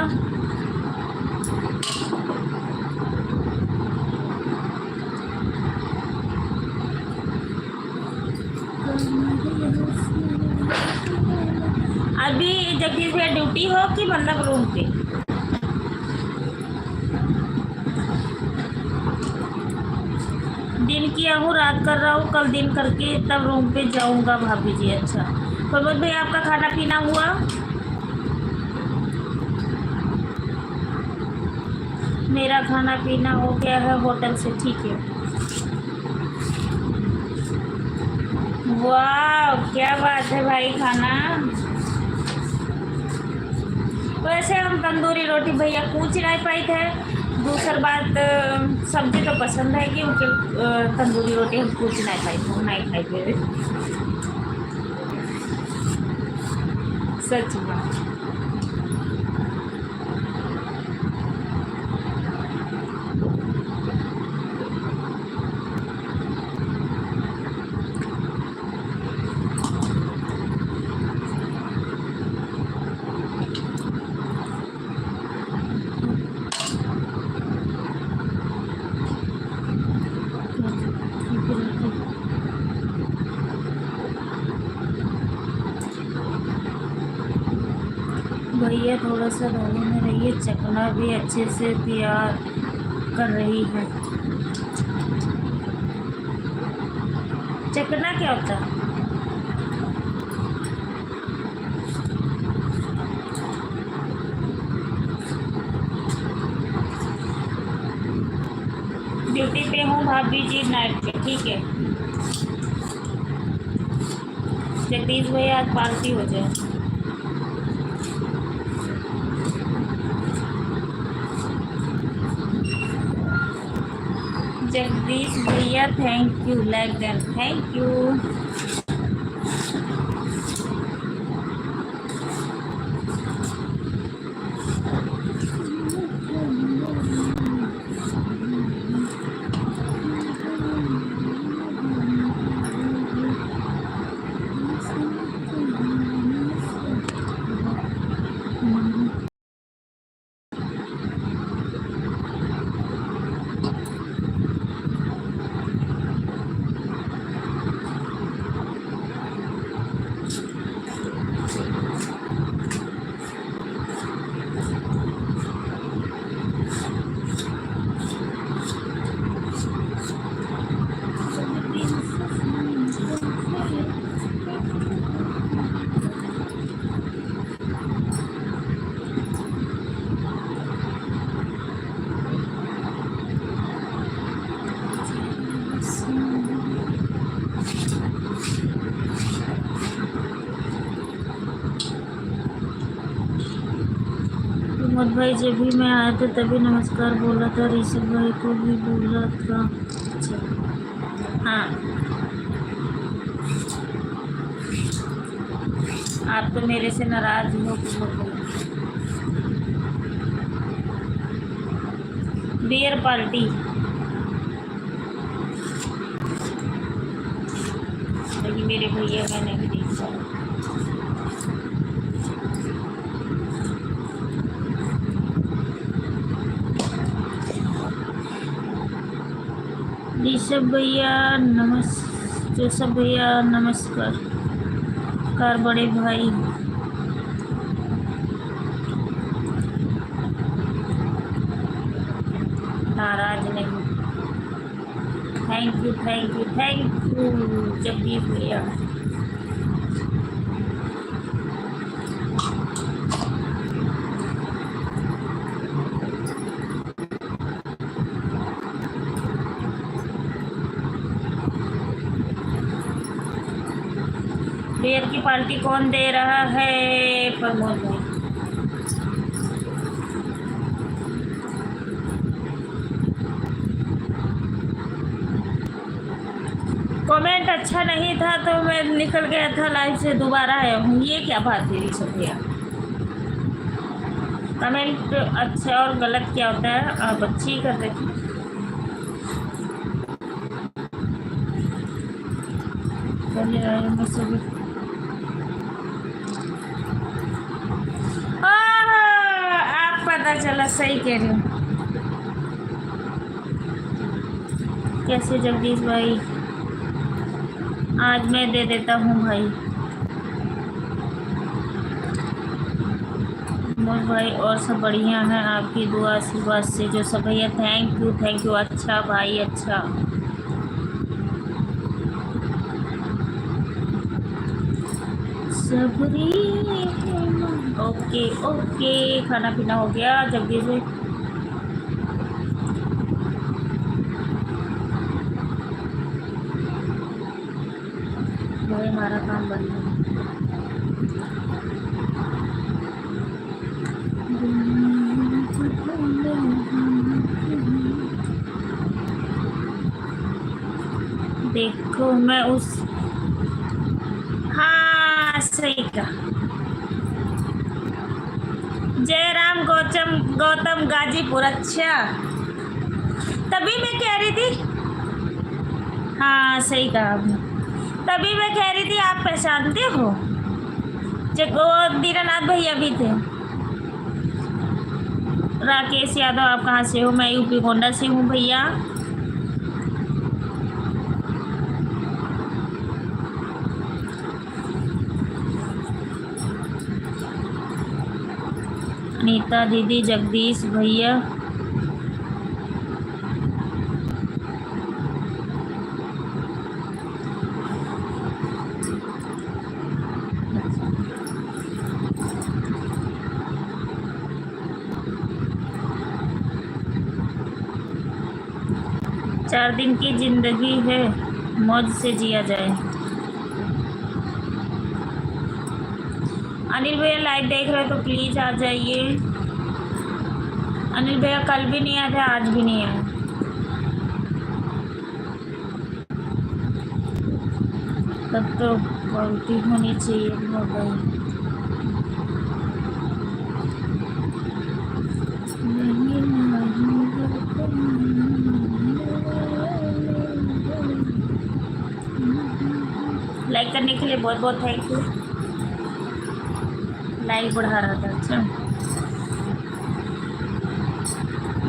अभी जगदीश भैया ड्यूटी हो कि मतलब रूम पे? दिन किया हूँ, रात कर रहा हूँ, कल दिन करके तब रूम पे जाऊँगा भाभी जी। अच्छा, प्रमोद भैया आपका खाना पीना हुआ? मेरा खाना पीना हो गया है होटल से। ठीक है। वाह, क्या बात है भाई। खाना वैसे हम तंदूरी रोटी भैया पूछ नहीं पाई थे। दूसरी बात सब्जी तो पसंद है कि उनके तंदूरी रोटी हम पूछ नहीं पाई थे, नहीं खाई थे। सच में भैया थोड़ा सा धोने में रहिए, चकना भी अच्छे से तैयार कर रही है। चकना क्या होता है? ड्यूटी पे हूँ भाभी जी, नाइट पे। ठीक है जगदीश भैया, आज पार्टी हो जाए। जगदीश भैया thank you, like them, thank you. Pramod भाई जब भी मैं आया था तभी नमस्कार बोला था, ऋषभ भाई को भी बोला था। अच्छा हाँ, आप तो मेरे से नाराज हो। बियर पार्टी लेकिन मेरे भैया मैंने भी देखा। ऋषभ भैया जोसफ भैया नमस्कार। कार बड़े भाई नाराज नहीं। थैंक यू जगदीश भैया। बियर की पार्टी कौन दे रहा है? प्रमोद भाई। कमेंट अच्छा नहीं था तो मैं निकल गया था लाइव से, दोबारा आया हूँ। ये क्या बात है ऋषभ भैया? कमेंट अच्छा और गलत क्या होता है? आप अच्छी ही कर रहे थे। आप पता चला, सही कह रहे हो। कैसे जगदीश भाई? आज मैं दे देता हूँ भाई। मोर भाई और सब बढ़िया है आपकी दुआ आशीर्वाद से। जो सब भैया थैंक यू। अच्छा भाई अच्छा। सबरी ओके खाना पीना हो गया जगदीश भाई? भाई हमारा काम बंद है। देखो मैं उस हाँ सही कहा। जयराम गौतम गाजीपुर। अच्छा तभी मैं कह रही थी। हाँ सही कहा आपने। तभी मैं कह रही थी आप पहचानते हो। वो दीनानाथ भैया भी थे। राकेश यादव आप कहाँ से हो? मैं यूपी गोंडा से हूँ भैया। अनीता दीदी जगदीश भैया चार दिन की जिंदगी है, मौज से जिया जाए। अनिल भैया लाइव देख रहे हो तो प्लीज आ जाइए। अनिल भैया कल भी नहीं आए थे, आज भी नहीं आए। तब तो क्वालिटी होनी चाहिए मोबाइल। लाइक करने के लिए बहुत बहुत थैंक यू। लाइक बढ़ा रहा था। अच्छा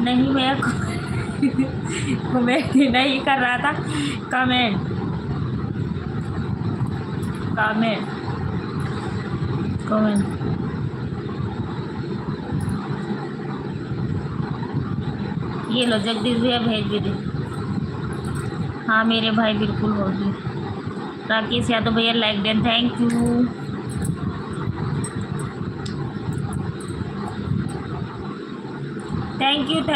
नहीं भैया कमेंट नहीं कर रहा था। कमेंट ये लो जगदीश भैया भेज भी दे। हाँ मेरे भाई बिल्कुल होगी। राकेश यादव भैया लाइक दें। Thank you. Thank you.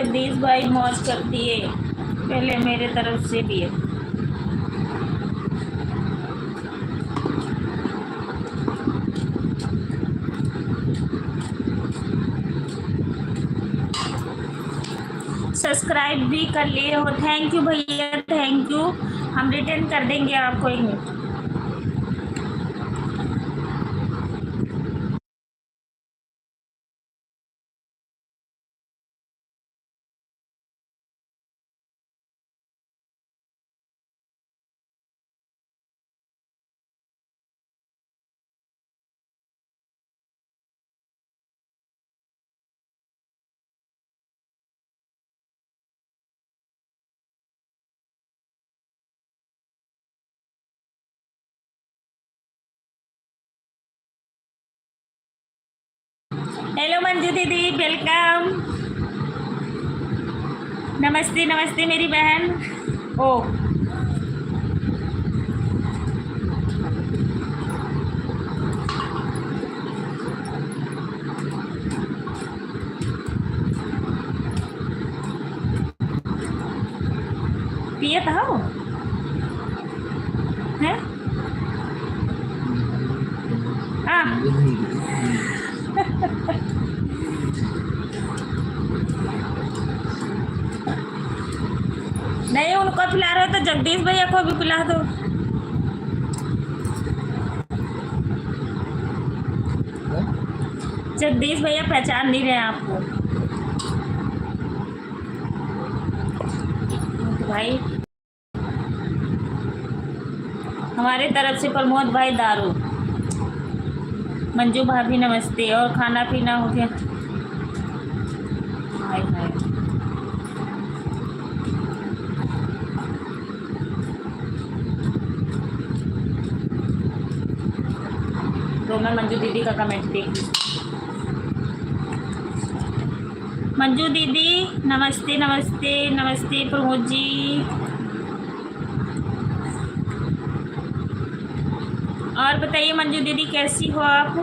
Jagdish भाई मौज करती है, पहले मेरे तरफ से भी है। सब्सक्राइब भी कर लिए हो, थैंक यू भैया, थैंक यू। हम रिटर्न कर देंगे आपको, 1 मिनट। हेलो मंजू दीदी, वेलकम। नमस्ते नमस्ते मेरी बहन। ओ पिए था हो है? नहीं, उनको पिला रहे हो तो जगदीश भैया को भी पिला दो। जगदीश भैया पहचान नहीं रहे आपको तो भाई। हमारे तरफ से प्रमोद भाई दारू। मंजू भाभी नमस्ते। और खाना पीना हो गया? हाय हाय। तो मैं मंजू दीदी का कमेंट देख। मंजू दीदी नमस्ते नमस्ते नमस्ते प्रमोद जी। और बताइए मंजू दीदी कैसी हो आप?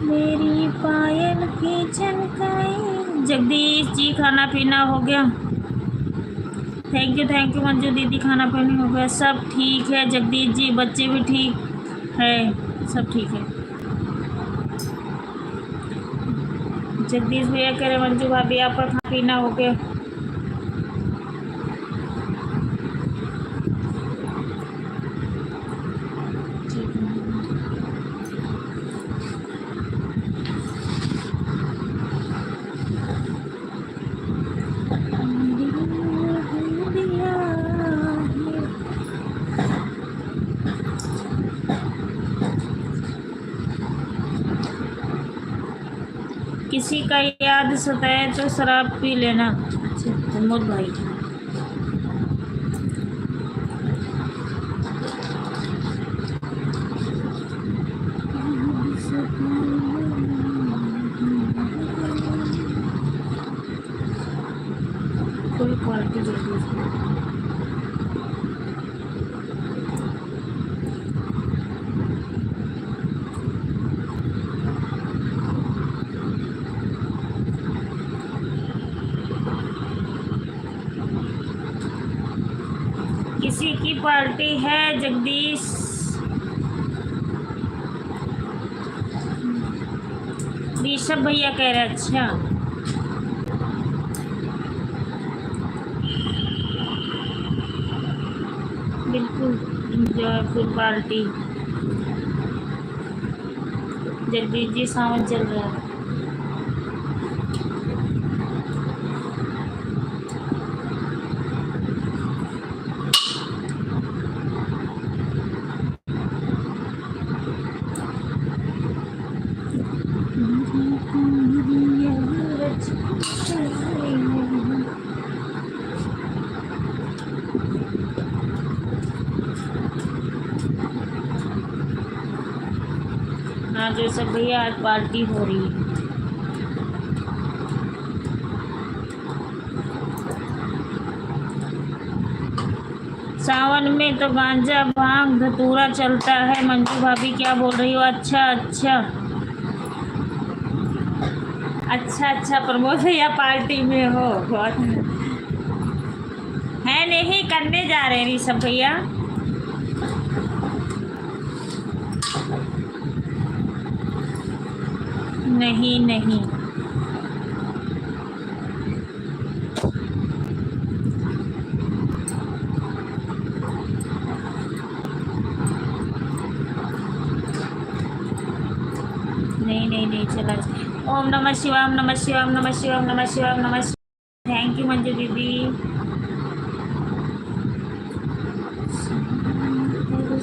मेरी पायल की झनकाए। जगदीश जी खाना पीना हो गया? थैंक यू मंजू दीदी, खाना पीना हो गया, सब ठीक है जगदीश जी, बच्चे भी ठीक है, सब ठीक है। जगदीश भैया कह रहे मंजू भाभी आपका खाना पीना हो गया? किसी का याद सताए तो शराब पी लेना। अच्छा प्रमोद भाई, कोई क्वालिटी देखिए। किसी की पार्टी है जगदीश? ऋषभ भैया कह रहे अच्छा। बिल्कुल इंजॉयफुल पार्टी। जगदीश जी सावन चल रहा है। हाँ जो सब भैया आज पार्टी हो रही है। सावन में तो गांजा भांग धतूरा चलता है। मंजू भाभी क्या बोल रही हो? अच्छा अच्छा। अच्छा अच्छा, प्रमोद भैया पार्टी में हो, बहुत है नहीं, करने जा रहे हैं ऋषभ भैया। नहीं नहीं, नहीं नहीं नहीं चला। ओम नमः शिवाय, ओम नमः शिवाय, ओम नमः शिवाय, ओम नमः शिवाय, ओम नमः शिवाय। थैंक यू मंजू दीदी।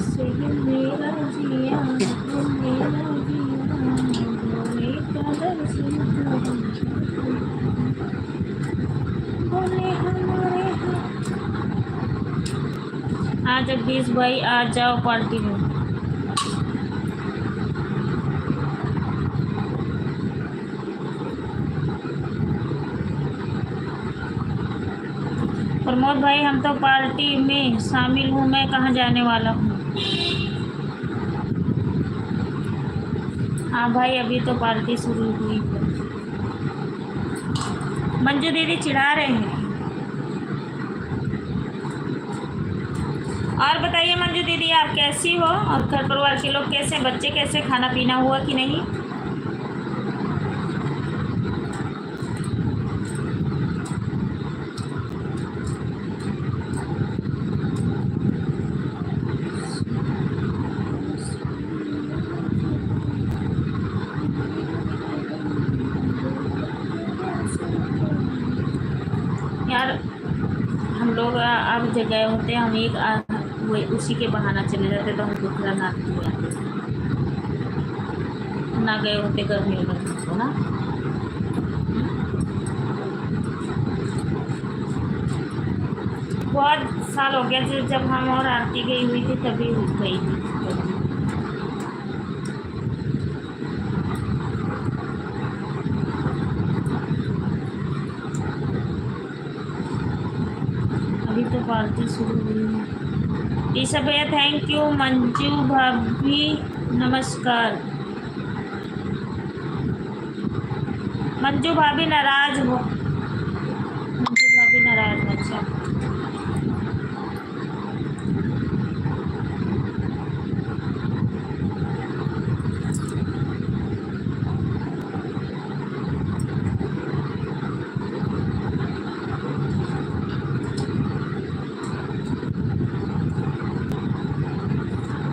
से मेरा जिया, मेरा जिया, बोले हमारे। आ जगदीश भाई आ जाओ पार्टी में। प्रमोद भाई हम तो पार्टी में शामिल हूँ, मैं कहाँ जाने वाला हूँ। हाँ भाई अभी तो पार्टी शुरू हुई है। मंजू दीदी चिढ़ा रहे हैं। और बताइए मंजू दीदी आप कैसी हो, और घर परिवार के लोग कैसे, बच्चे कैसे, खाना पीना हुआ कि नहीं। यार हम लोग अब जगह होते हैं, हम एक वही उसी के बहाना चले जाते, तो हम दूसरा ना ना गए होते गर्मी में तो ना। बहुत साल हो गया जब हम और आरती गई हुई थी, तभी गई थी। अभी तो पार्टी शुरू हुई है। ऋषभ भैया थैंक यू। मंजू भाभी नमस्कार। मंजू भाभी नाराज हो, मंजू भाभी नाराज हो। अच्छा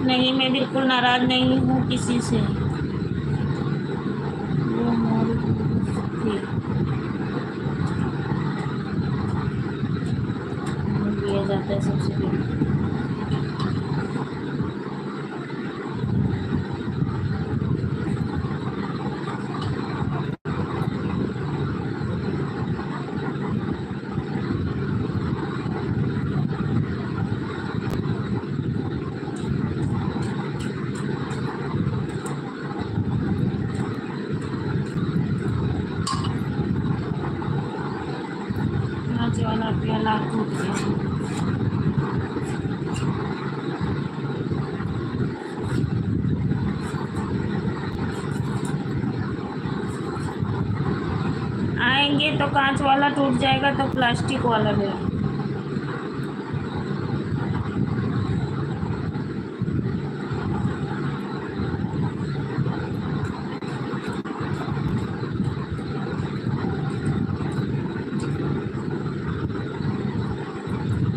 नहीं, मैं बिल्कुल नाराज नहीं हूँ किसी से। वो हमारी थी, लिया जाता है सबसे पहले। वाला प्याला टूट गया। आएंगे तो कांच वाला टूट जाएगा, तो प्लास्टिक वाला ले।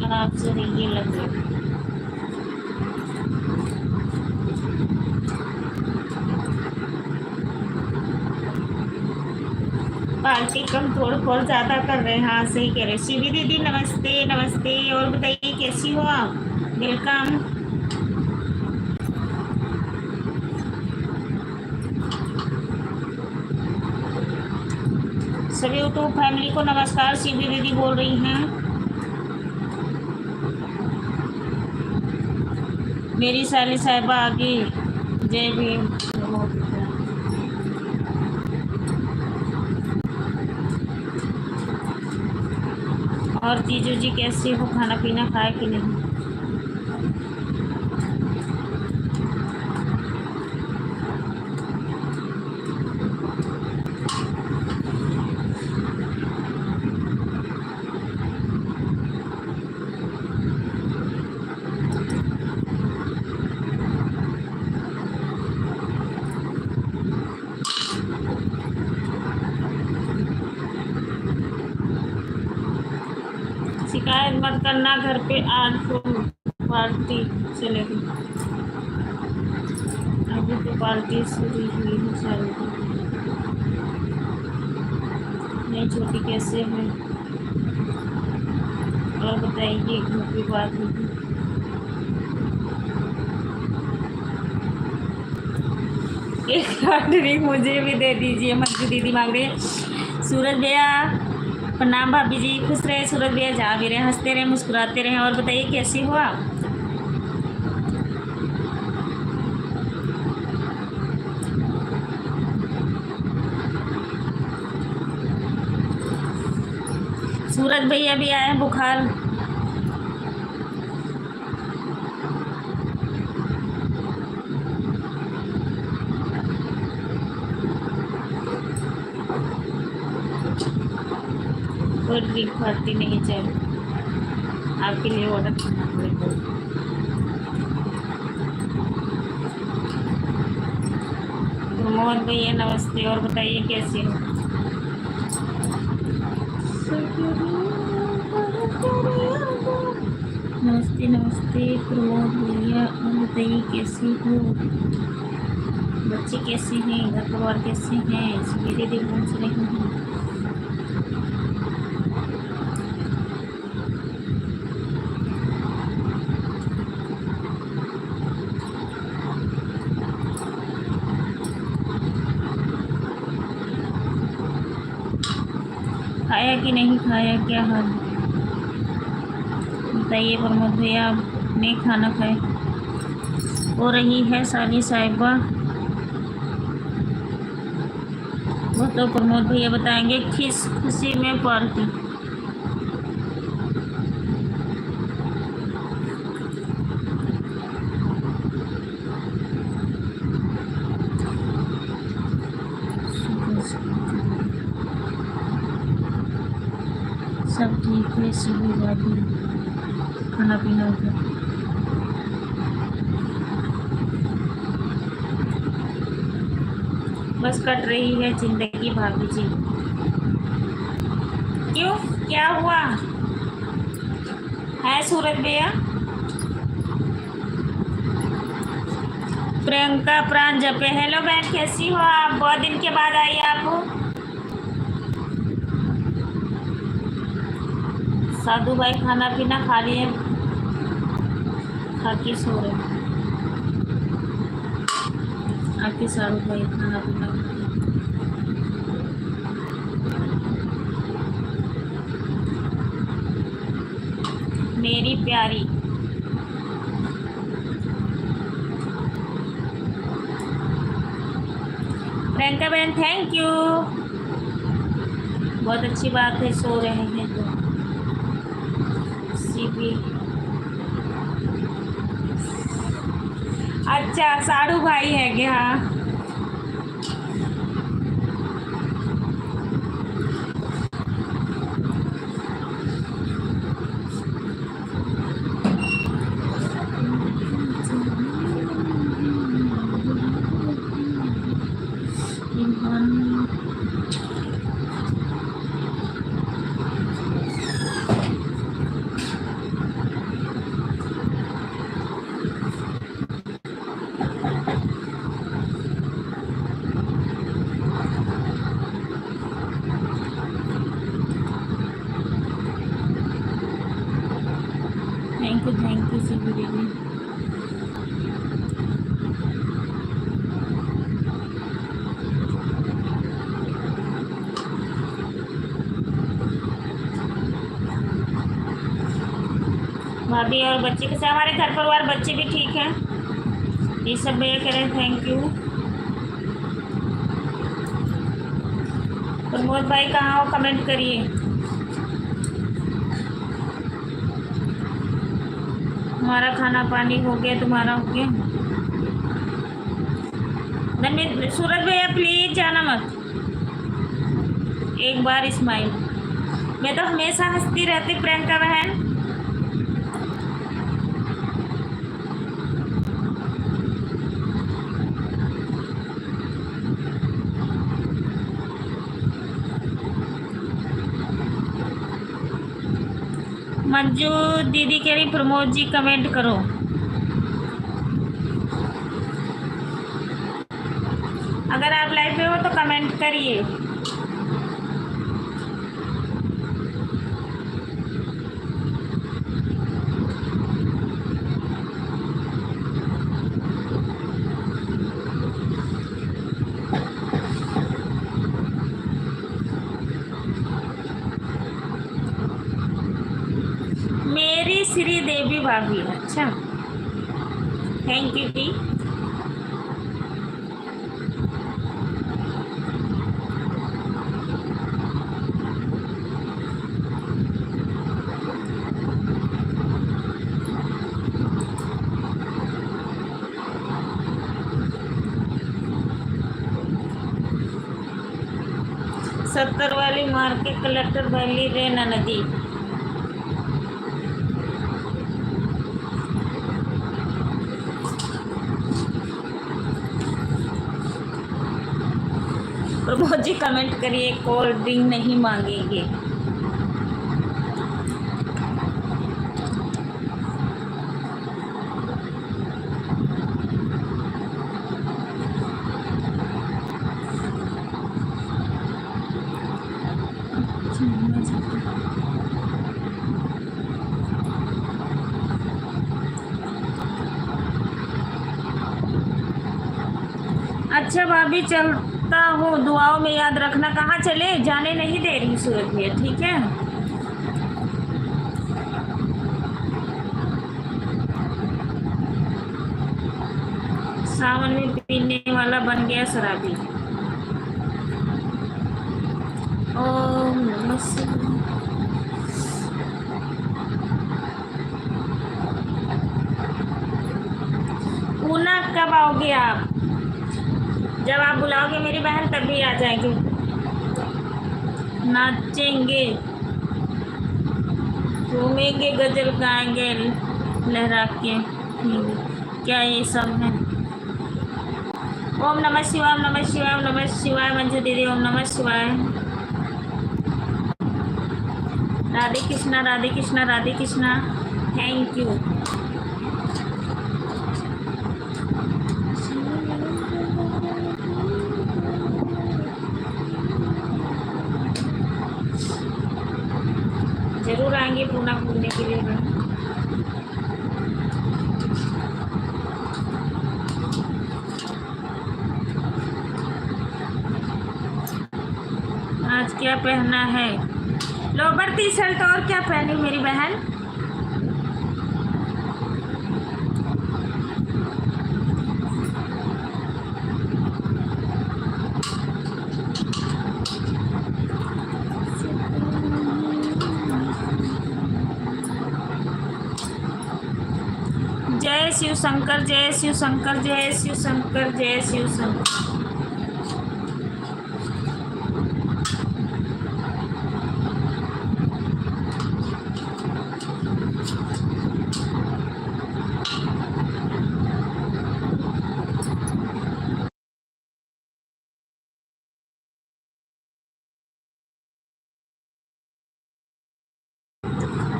आराम से ये लग रहा है। पार्टी कम थोड़ा बहुत ज़्यादा कर रहे हैं। हाँ सही कह रहे। शिवी दीदी नमस्ते नमस्ते। और बताइए कैसी हो आप, वेलकम। सभी यूट्यूब फैमिली को नमस्कार। शिवी दीदी बोल रही हैं। मेरी साली साहिबा आगे। जय भीम। और जीजू जी कैसे हो, खाना पीना खाए कि नहीं। मैसेज मत करना घर पे, आज फुल पार्टी चलेगी। अभी तो पार्टी शुरू हुई है सारी। नहीं छोटी कैसे है और बताइए, घर की बात होगी। एक ड्रिंक मुझे भी दे दीजिए, मंजू दीदी मांग रही है। सूरज भैया प्रणाम, भाभी जी खुश रहे, सूरज भैया जहाँ भी रहे हंसते रहे मुस्कुराते रहे। और बताइए कैसी हो आप? सूरज भैया भी आए हैं बुखार। कोई ड्रिंक खाती नहीं चाहिए, आपके लिए ऑर्डर करना पड़ेगा। प्रमोद भैया नमस्ते, और बताइए कैसे हो? नमस्ते नमस्ते प्रमोद भैया, और बताइए कैसे हो? बच्चे कैसे हैं, घर परिवार कैसे हैं? सभी दीदी पूछ रही हैं। खाया कि नहीं खाया, क्या हाल बताइए प्रमोद भैया? नहीं खाना खाए हो रही है सानी साहिबा, वो तो प्रमोद भैया बताएंगे। खुशी में पार्टी, सब ठीक है, सभी भाभी खाना पीना हो गया। बस कट रही है जिंदगी भाभी जी। क्यों, क्या हुआ है सूरज भैया? प्रियंका प्राण जपे, हेलो बहन कैसी हो आप? बहुत दिन के बाद आई आप। साधु भाई खाना पीना खा लिए, खा के सो रहे। आपके साधु भाई खाना पीना मेरी प्यारी प्रियंका बहन थैंक यू, बहुत अच्छी बात है, सो रहे हैं तो सीपी। अच्छा साड़ू भाई है क्या? थैंक यू सीपी दीदी। भाभी और बच्चे के साथ, हमारे घर परिवार बच्चे भी ठीक हैं। ये सब भैया कह रहे हैं थैंक यू। प्रमोद भाई कहाँ हो, कमेंट करिए। हमारा खाना पानी हो गया, तुम्हारा हो गया? सूरज भैया प्लीज जाना मत, एक बार स्माइल। मैं तो हमेशा हंसती रहती प्रियंका बहन। मंजू दीदी कह रही प्रमोद जी कमेंट करो। अगर आप लाइव पे हो तो कमेंट करिए। मेरी श्री देवी भाभी, अच्छा थैंक यू जी। सत्तर वाली मार के कलेक्टर वैली रेना नदी। प्रमोद जी कमेंट करिए, कोल्ड ड्रिंक नहीं मांगेंगे। अच्छा भाभी चलता हूँ, दुआओं में याद रखना। कहाँ चले? जाने नहीं दे रही सूरज भैया, ठीक है। सावन में पीने वाला बन गया शराबी। ओम नमः शिवाय। पूना कब आओगे आप? जब आप बुलाओगे मेरी बहन तभी आ जाएंगे, नाचेंगे, घूमेंगे, गजल गाएंगे लहरा के। क्या ये सब है? ओम नमः शिवाय, ओम नमः शिवाय, ओम नमः शिवाय। मंजू दीदी ओम नमः शिवाय। Radhe Krishna, Radhe Krishna, Radhe Krishna, thank you. जरूर आएंगे पूना घूमने के लिए। आज क्या पहना है? लोअर टी शर्ट, और क्या पहनी मेरी बहन? जय शिव शंकर, जय शिव शंकर, जय शिव शंकर, जय शिव शंकर।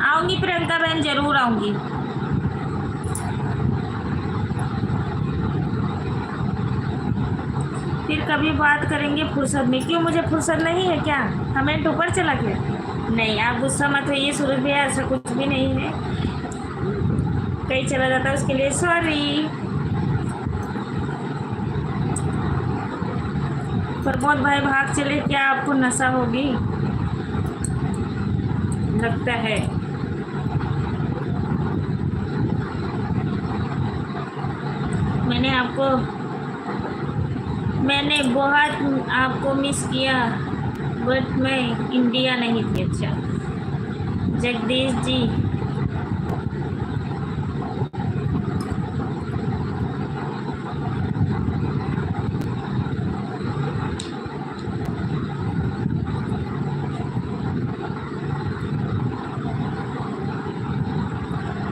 आऊंगी प्रियंका बहन, जरूर आऊंगी। फिर कभी बात करेंगे फुर्सत में। क्यों, मुझे फुर्सत नहीं है क्या? कमेंट ऊपर चला गया? नहीं, आप गुस्सा मत होइए सूरज भैया, ऐसा कुछ भी नहीं है। कहीं चला जाता है उसके लिए सॉरी। प्रमोद भाई भाग चले क्या? आपको नशा होगी लगता है। मैंने बहुत आपको मिस किया, बट मैं इंडिया नहीं थी। अच्छा जगदीश जी,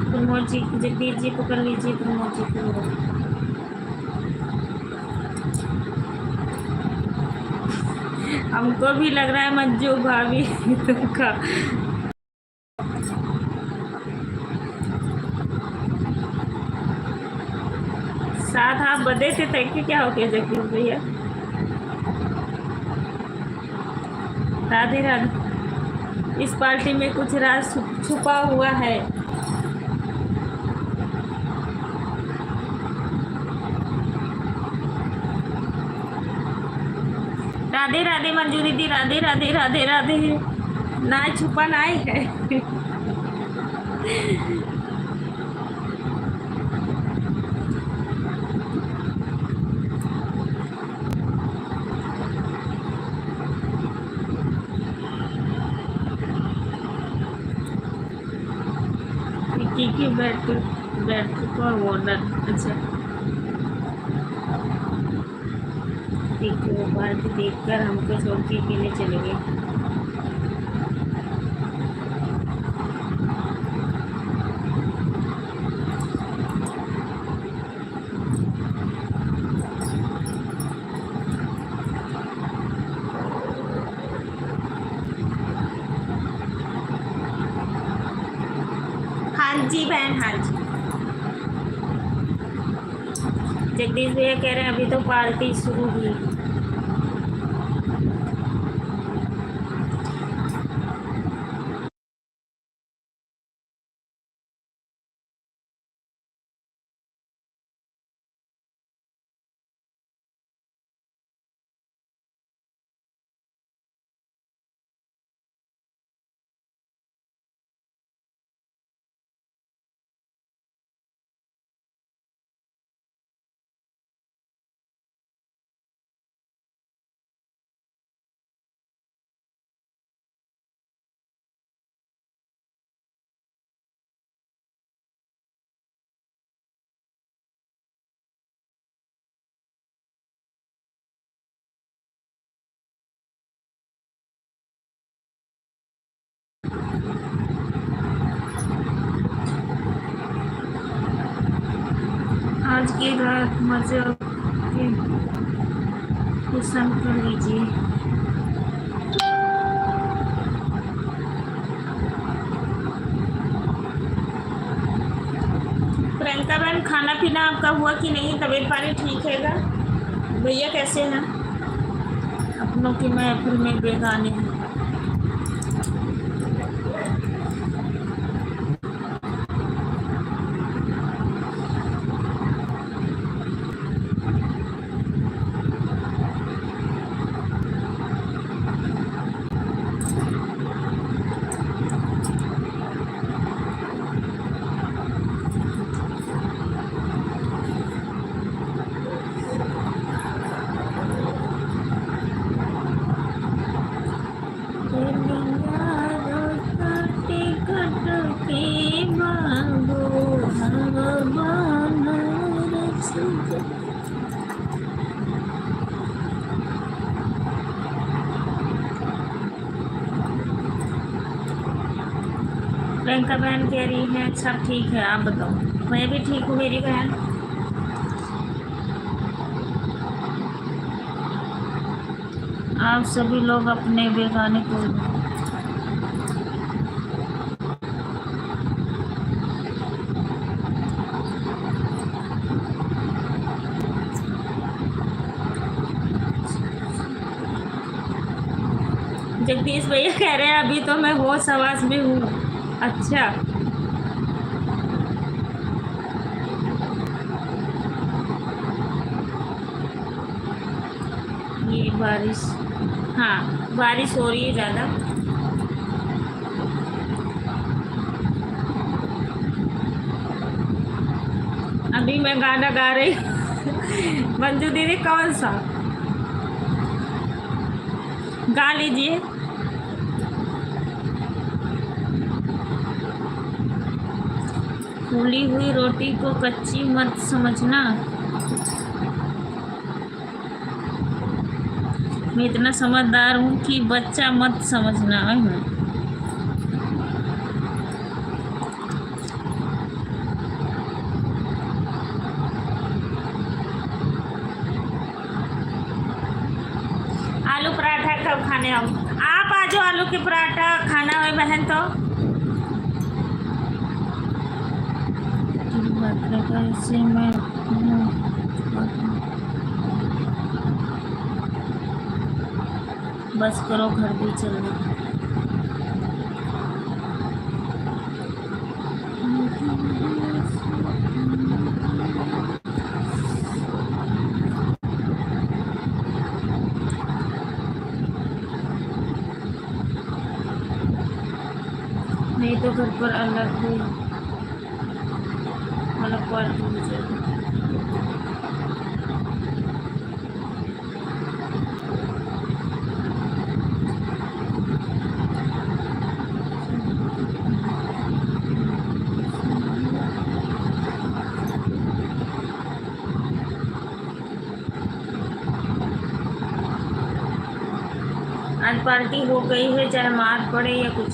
प्रमोद जी, जगदीश जी पकड़ लीजिए प्रमोद जी को। हमको भी लग रहा है मंजू भाभी तुमका। रात आप बदे थे तक के क्या हो गया जगदीश भैया। राधे राधे। इस पार्टी में कुछ राज छुपा हुआ है। राधे राधे मंजू दीदी, राधे राधे राधे राधे। ना छुपा ना है। की बैटरी पर वॉर्डर। अच्छा ठीक है, वो पार्टी देखकर हमको छोड़ के अकेले चले गए। हाँ जी बहन, हाँ जी। जगदीश भैया कह रहे हैं अभी तो पार्टी शुरू हुई। आज की रात मजे पसंद कर लीजिए। प्रियंका बहन, खाना पीना आपका हुआ कि नहीं? तबीयत पानी ठीक हैगा? भैया कैसे हैं? अपनों की महफिल में बेगाने हैं। प्रियंका बहन कह रही है सब ठीक है, आप बताओ। मैं भी ठीक हूँ मेरी बहन। आप सभी लोग अपने बेगाने को जगदीश भैया कह रहे हैं अभी तो मैं होश आवाज में हूँ। अच्छा ये बारिश, हाँ बारिश हो रही है ज़्यादा। अभी मैं गाना गा रही हूँ। मंजू दीदी कौन सा गा लीजिए। फूली हुई रोटी को कच्ची मत समझना। मैं इतना समझदार हूँ कि बच्चा मत समझना। आलू पराठा कब खाने हम? आप आ जाओ, आलू के पराठा खाना है बहन तो। ऐसे मैं बस करो, घर भी चल रहा। नहीं तो घर पर अलग ही अलग पार्टी हो जाएगी। आज पार्टी हो गई है, चाहे मार पड़े या कुछ।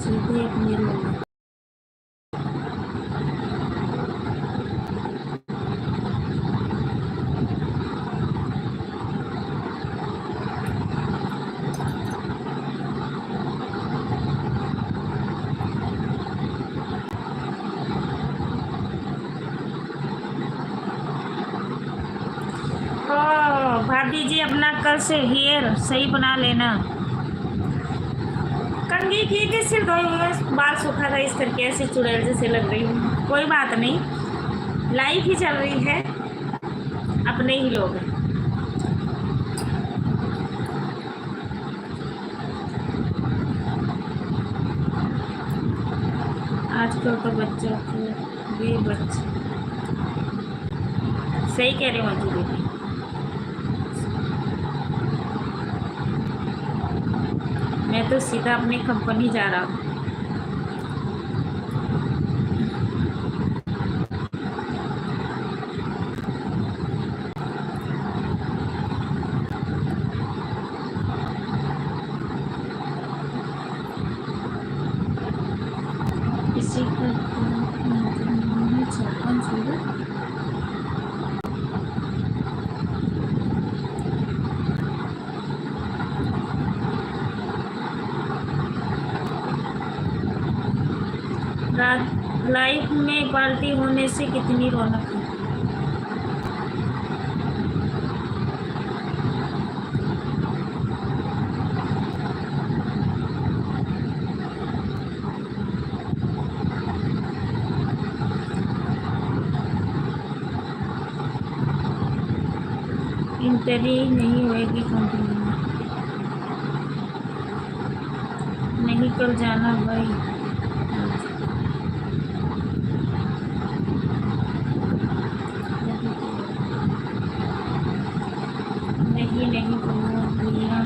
सीधे अपने लोग भाभी जी अपना कल से हेयर सही बना लेना। कंघी की थी, सिर धोई हुई, बाल सूखा था, इस करके ऐसे चुड़ैल जैसे लग रही हूँ। कोई बात नहीं, लाइफ ही चल रही है, अपने ही लोग हैं। आजकल तो बच्चों को भी बच्चे सही कह रहे हो दीदी। मैं तो सीधा अपनी कंपनी जा रहा हूँ। इसी का रात लाइफ में पार्टी होने से कितनी रौनक है। इंटरी नहीं होएगी कंपनी में, नहीं कल जाना भाई। नहीं भैया,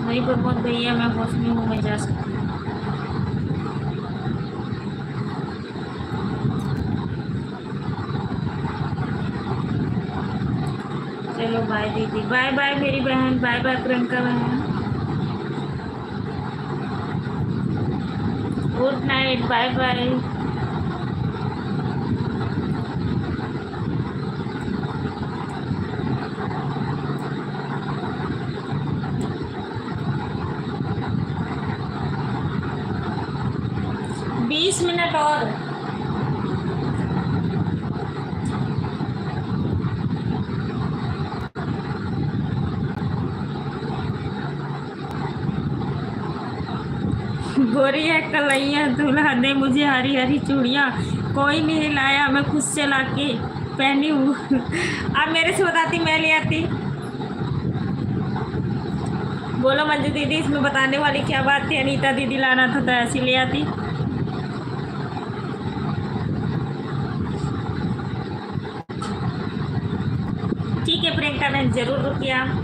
नहीं प्रमोद भैया, मैं होश में हूँ, मैं जा सकती हूँ। चलो बाय दीदी, बाय बाय मेरी बहन, बाय बाय प्रियंका बहन, good night, bye bye. Minute और। गोरी है कलैया, दूल्हा ने मुझे हरी हरी चूड़ियाँ, कोई नहीं लाया, मैं खुद से ला के पहनी हूँ। आप मेरे से बताती, मैं ले आती। बोलो मंजू दीदी, इसमें बताने वाली क्या बात थी? अनीता दीदी लाना था तो ऐसी ले आती। ठीक है प्रियंका बहन, जरूर रुकिए आप।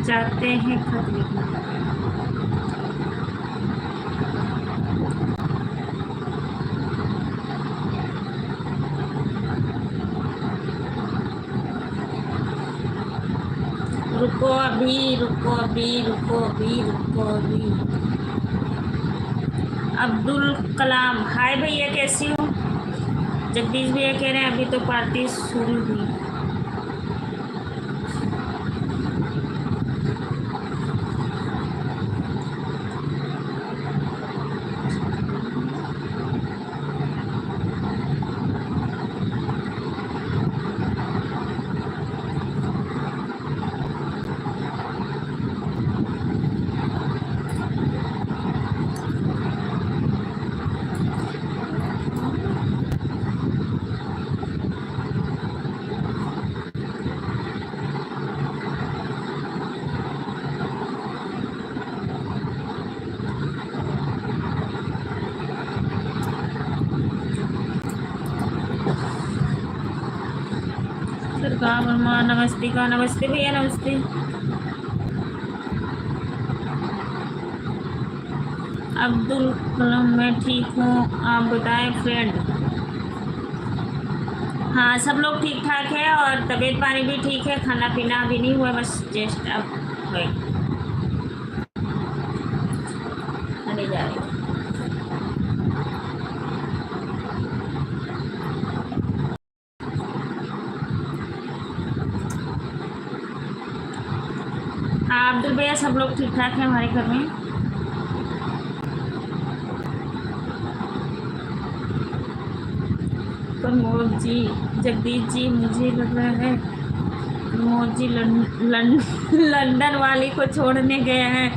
जाते हैं खत लिखने। रुको अभी, रुको अभी, रुको अभी, रुको अभी। अब्दुल कलाम, हाय भैया कैसी हो? जगदीश भैया कह रहे हैं अभी तो पार्टी शुरू हुई। सरकार वर्मा, नमस्ते का, नमस्ते भैया, नमस्ते। अब्दुल कलाम, मैं ठीक हूँ, आप बताएं फ्रेंड। हाँ सब लोग ठीक ठाक है और तबीयत पानी भी ठीक है, खाना पीना अभी नहीं हुआ, बस जस्ट अब खाने जा रहे हैं। हाँ अब्दुल भैया सब लोग ठीक ठाक हैं हमारे घर में। प्रमोद जी, जगदीश जी, मुझे लग रहा है प्रमोद जी लंदन वाली को छोड़ने गए हैं।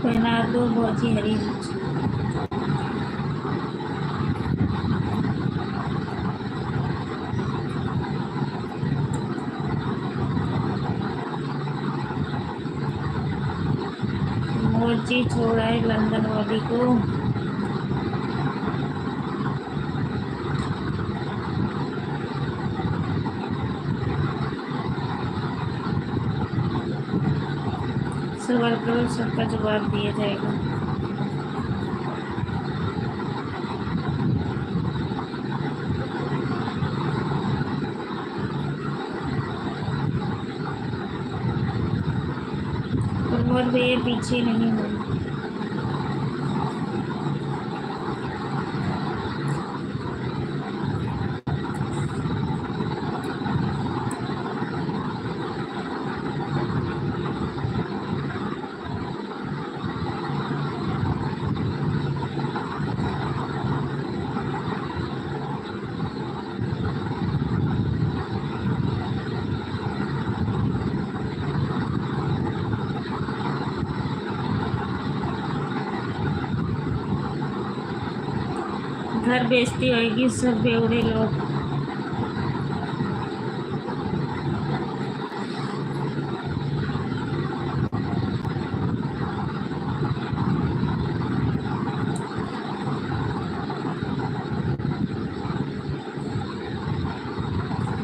पहना दो भौजी हरी मिर्च। मोची छोड़ा है लंदन वाली को। सवाल करो सबका जवाब दिया जाएगा। प्रमोद भैया पीछे नहीं हो। घर बेचती होगी सब बेवड़े लोग।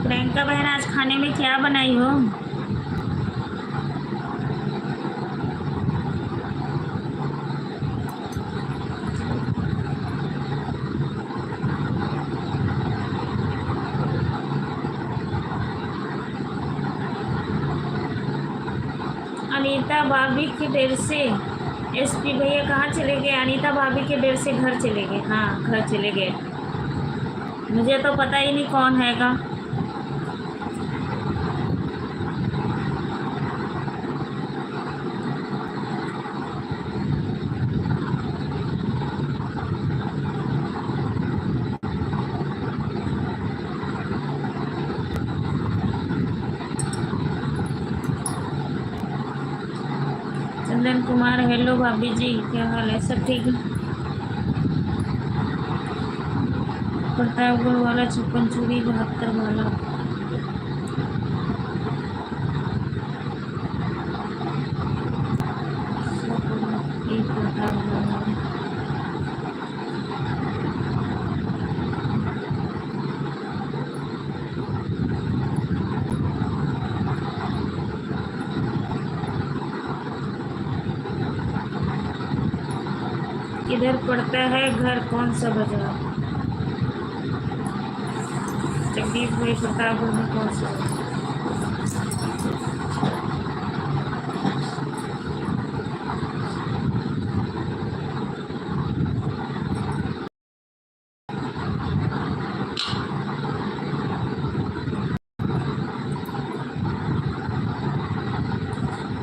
प्रियंका बहन आज खाने में क्या बनाई हो? अनीता भाभी के देर से एसपी भैया कहाँ चले गए? अनीता भाभी के देर से घर चले गए। हाँ घर चले गए, मुझे तो पता ही नहीं कौन हैगा। चंदन कुमार, हेलो भाभी जी, क्या हाल है? सब ठीक है? प्रतापगढ़ वाला 56 चूड़ी 72 वाला। किधर पड़ता है घर, कौन सा बाजार? जगदीश भाई प्रतापगढ़ में कौन सा बाजार?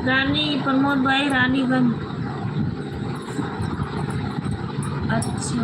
रानी प्रमोद भाई रानीगंज। अच्छा,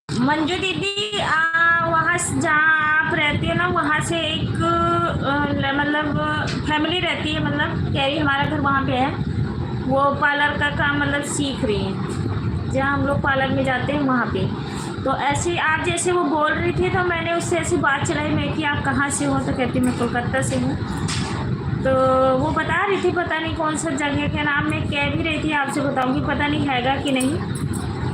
मंजू दीदी वहाँ जहाँ आप रहती हो ना, वहाँ से एक मतलब फैमिली रहती है, मतलब कह रही हमारा घर वहाँ पे है, वो पार्लर का काम मतलब सीख रही है, जहाँ हम लोग पार्लर में जाते हैं वहाँ पे। तो ऐसे आप जैसे वो बोल रही थी तो मैंने उससे ऐसी बात चलाई मैं कि आप कहाँ से हो, तो कहती मैं कोलकाता से हूँ। तो वो बता रही थी पता नहीं कौन सा जगह के नाम, मैं कह भी रही थी आपसे बताऊँगी, पता नहीं हैगा कि नहीं।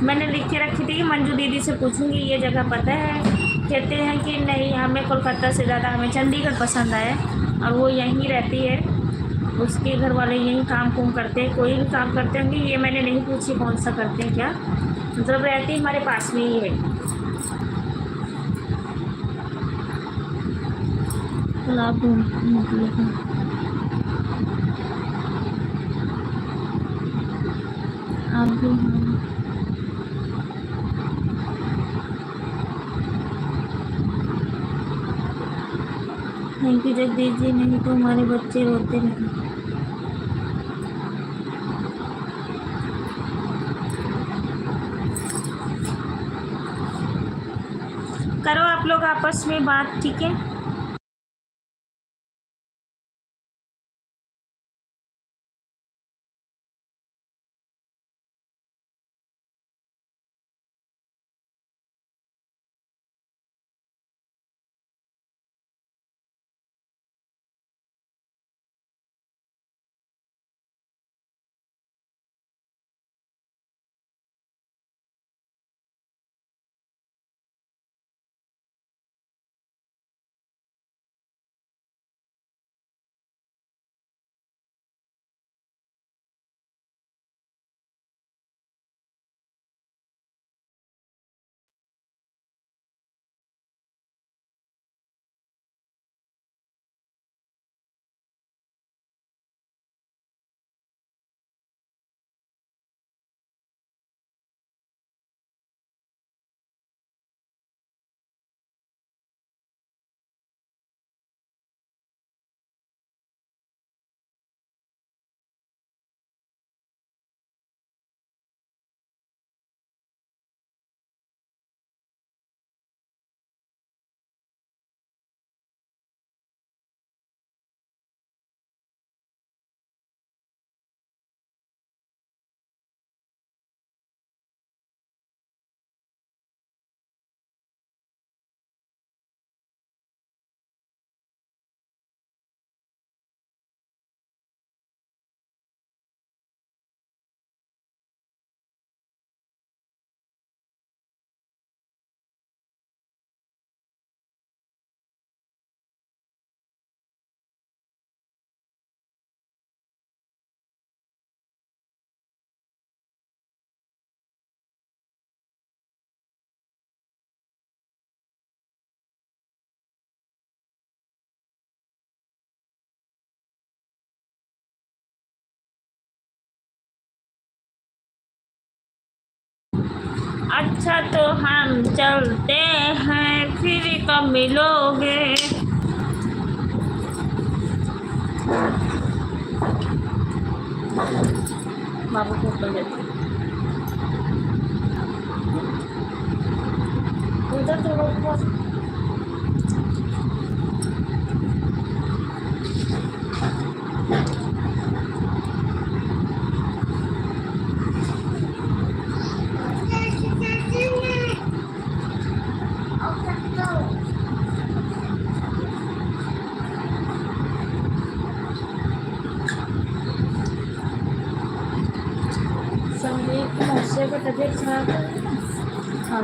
मैंने लिख के रखी थी कि मंजू दीदी से पूछूंगी ये जगह पता है। कहते हैं कि नहीं, हमें कोलकाता से ज़्यादा हमें चंडीगढ़ पसंद आया, और वो यहीं रहती है, उसके घर वाले यहीं काम कुम करते हैं, कोई भी काम करते होंगे, ये मैंने नहीं पूछी कौन सा करते हैं क्या, मतलब रहती हमारे पास में ही है। कल आप भी थैंक यू जगदीश जी, नहीं तो हमारे बच्चे रोते रहे। करो आप लोग आपस में बात, ठीक है। अच्छा तो हम चलते हैं, फिर कब मिलोगे। बाबू को ऊपर जाते उधर थोड़ा ऊपर। संदीप की मौसी का तबीयत खराब है ना। हाँ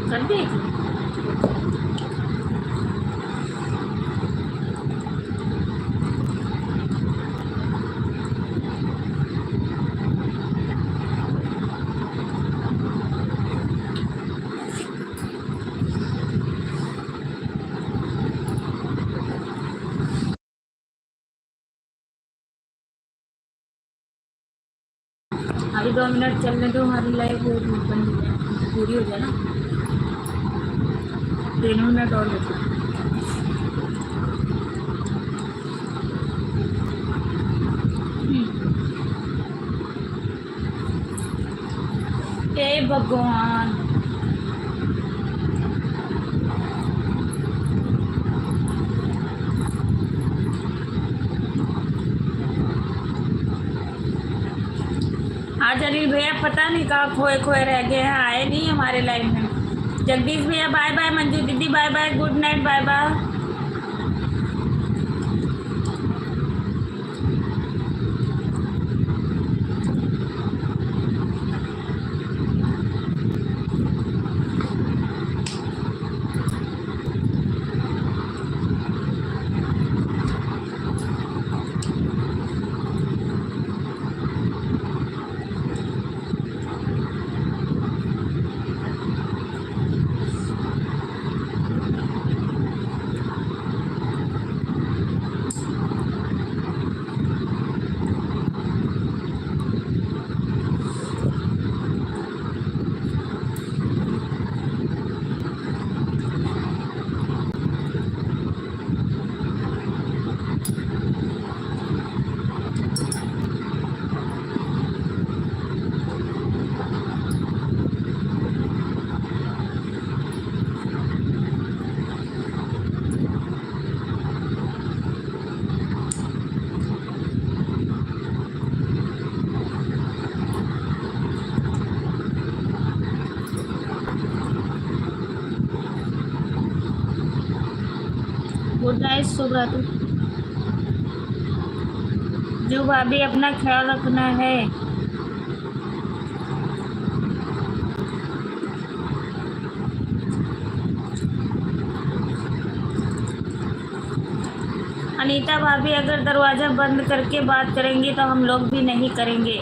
कर दी। अभी 2 मिनट चलने दो, हमारी लाइफ बंद हो जाए, पूरी हो जाए ना। 3 मिनट और बचे। हे भगवान। हाँ जलील भैया, पता नहीं कहाँ खोए खोए रह गए हैं, आए नहीं हमारे लाइफ में। जगदीश भैया बाय बाय, मंजू दीदी bye bye, good night, bye bye. Good night शुभ रात्रि। जो भाभी अपना ख्याल रखना है। अनीता भाभी अगर दरवाज़ा बंद करके बात करेंगी तो हम लोग भी नहीं करेंगे।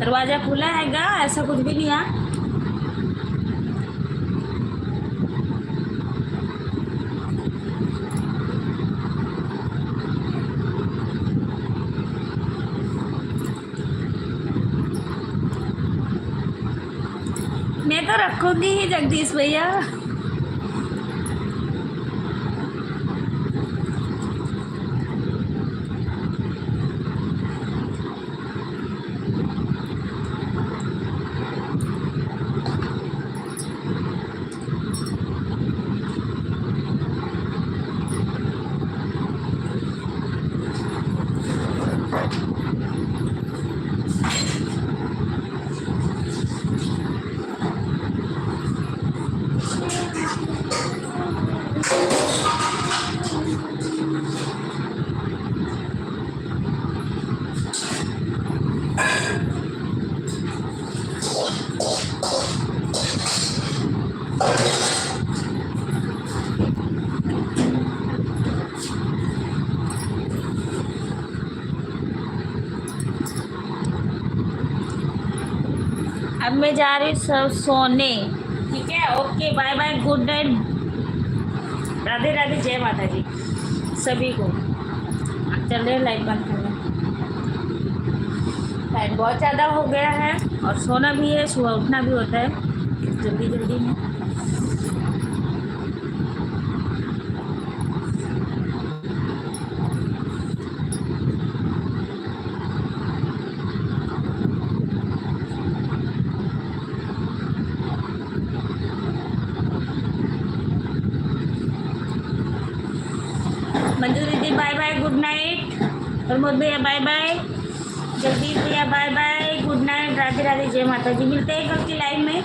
दरवाज़ा खुला हैगा, ऐसा कुछ भी नहीं है। मैं तो रखूंगी ही जगदीश भैया। अब मैं जा रही हूँ सब सोने। ठीक है, okay, bye bye, good night, Radhe Radhe, जय माता दी सभी को। चल रहे लाइट बंद करना, टाइम बहुत ज़्यादा हो गया है और सोना भी है, सुबह उठना भी होता है जल्दी जल्दी में। मंजू दीदी bye bye, good night. Pramod भैया बाय बाय, जगदीश भैया bye bye, good night, Radhe Radhe, जय माता जी। मिलते हैं कल की लाइव में।